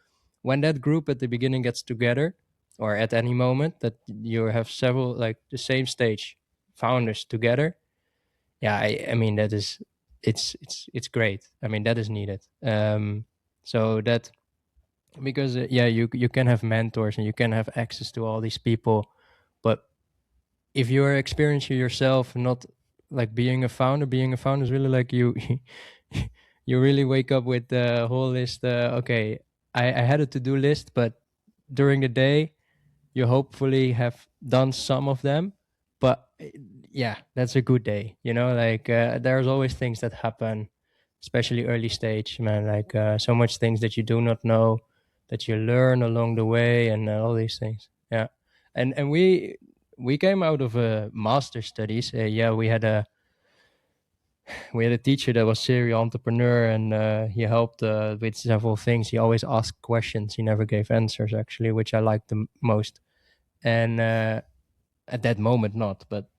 when that group at the beginning gets together, or at any moment that you have several like the same stage founders together, yeah, I mean that is it's great. I mean that is needed. So that, because yeah, you can have mentors and you can have access to all these people, but if you are experiencing yourself, not like being a founder is really like you you really wake up with the whole list. Okay, I had a to-do list, but during the day you hopefully have done some of them. But yeah, that's a good day, like there's always things that happen, especially early stage, man, like so much things that you do not know, that you learn along the way, and all these things. Yeah. And we came out of a master studies. Yeah, we had a teacher that was serial entrepreneur, and he helped with several things. He always asked questions, he never gave answers actually, which I liked the most. And at that moment not, but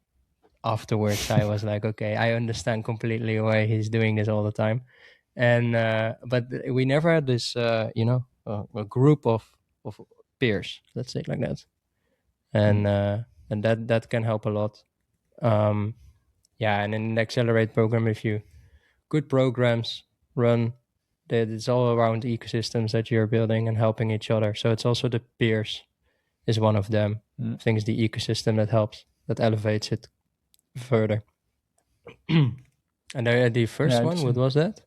afterwards I was like, okay, I understand completely why he's doing this all the time. And but we never had this a group of peers, let's say it like that. And that can help a lot. Yeah, and in the Accelerate program, if you good programs run, that it's all around ecosystems that you're building and helping each other. So it's also the peers is one of them. I think it's the ecosystem that helps, that elevates it further. And the first one, what was that?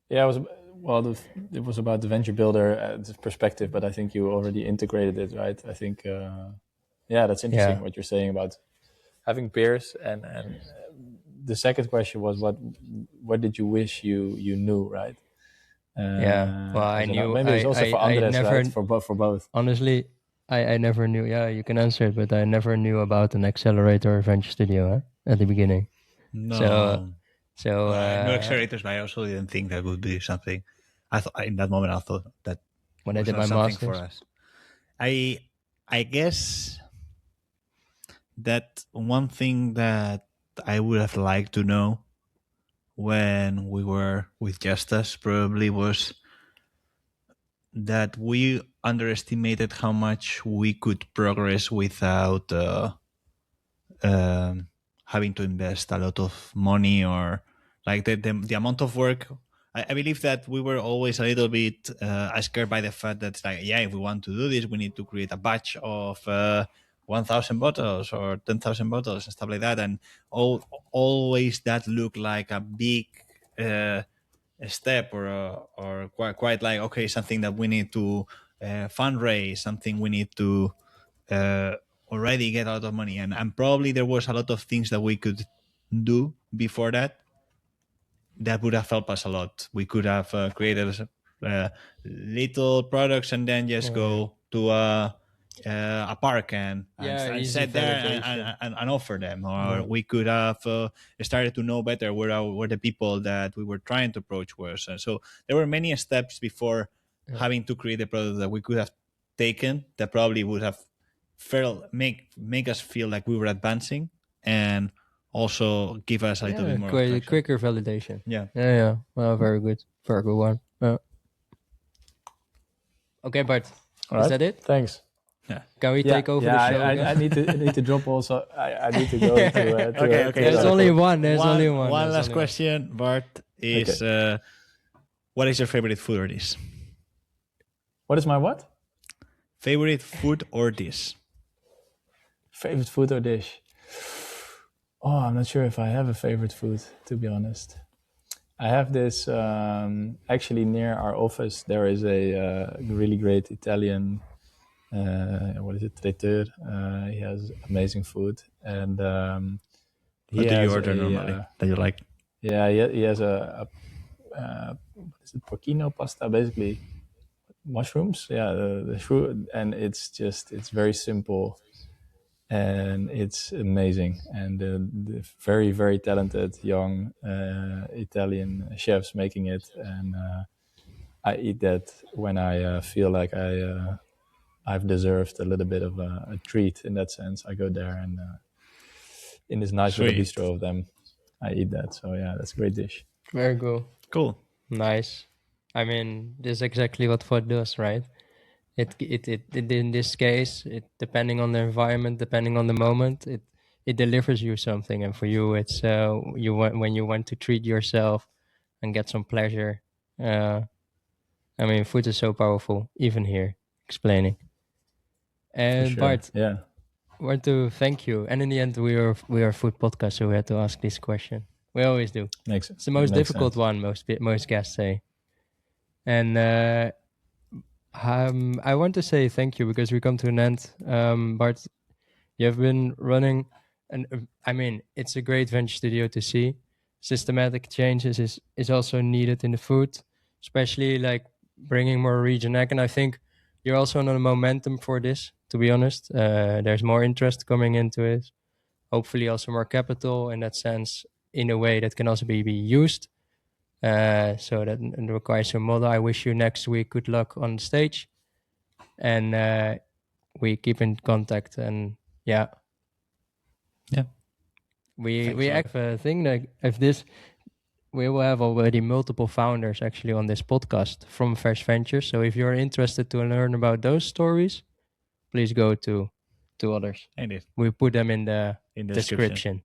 Yeah, it was about the venture builder perspective, but I think you already integrated it, right? I think, that's interesting what you're saying about having peers. And the second question was, what did you wish you knew, right? Yeah, well, I knew. Maybe it's also for Andres, never, right? For both. Honestly, I never knew. Yeah, you can answer it, but I never knew about an accelerator or venture studio at the beginning. No. So no accelerators, but I also didn't think that would be something. I thought in that moment I thought that when was I did not my something masters for us. I guess that one thing that I would have liked to know when we were with Just Us probably was that we underestimated how much we could progress without having to invest a lot of money, or like the amount of work. I believe that we were always a little bit scared by the fact that, like, yeah, if we want to do this, we need to create a batch of 1,000 bottles or 10,000 bottles and stuff like that. And always that looked like a big step, or quite like, okay, something that we need to fundraise, something we need to already get a lot of money. And probably there was a lot of things that we could do before that would have helped us a lot. We could have created little products and then just go to a park and sit there and offer them. Or we could have started to know better where the people that we were trying to approach was. And so there were many steps before having to create a product that we could have taken that probably would have make us feel like we were advancing, and also give us a little bit more quicker validation. Yeah. Well, very good one. Okay, Bart, is that it? Thanks. Yeah. Can we take over the show? I need to drop also. I need to go to okay. There's only one. One last question, Bart, is what is your favorite food or dish? What is my what? Favorite food or dish? Favorite food or dish? Oh, I'm not sure if I have a favorite food, to be honest. I have this actually near our office. There is a really great Italian. What is it? Traiteur. He has amazing food, and he What do you has order a normally that you like? yeah. He has what is it? Porcino pasta, basically mushrooms. Yeah, the fruit, and it's very simple and it's amazing. And the very very talented young Italian chefs making it, and I eat that when I feel like I've deserved a little bit of a treat. In that sense, I go there and in this nice little Sweet. bistro of them, I eat that. So yeah, that's a great dish. Very cool. Cool. Nice. I mean, this is exactly what food does, right? It in this case, it depending on the environment, depending on the moment, it delivers you something, and for you, it's you want when you want to treat yourself and get some pleasure. I mean, food is so powerful, even here explaining. For And sure. Bart, Yeah. I want to thank you. And in the end, we are a food podcast, so we had to ask this question. We always do. Makes It's the most makes difficult sense. one. Most guests say. And I want to say thank you because we come to an end. Bart, you have been running, and I mean, it's a great venture studio to see. Systematic changes is also needed in the food, especially like bringing more region ag. And I think you're also on a momentum for this. To be honest, there's more interest coming into it. Hopefully, also more capital in that sense, in a way that can also be used. So that requires a model. I wish you next week good luck on the stage, and we keep in contact. And yeah, we Thanks a lot. have a thing that if this we will have already multiple founders actually on this podcast from Fresh Ventures. So if you're interested to learn about those stories, please go to others. Indeed. We put them in the In the description.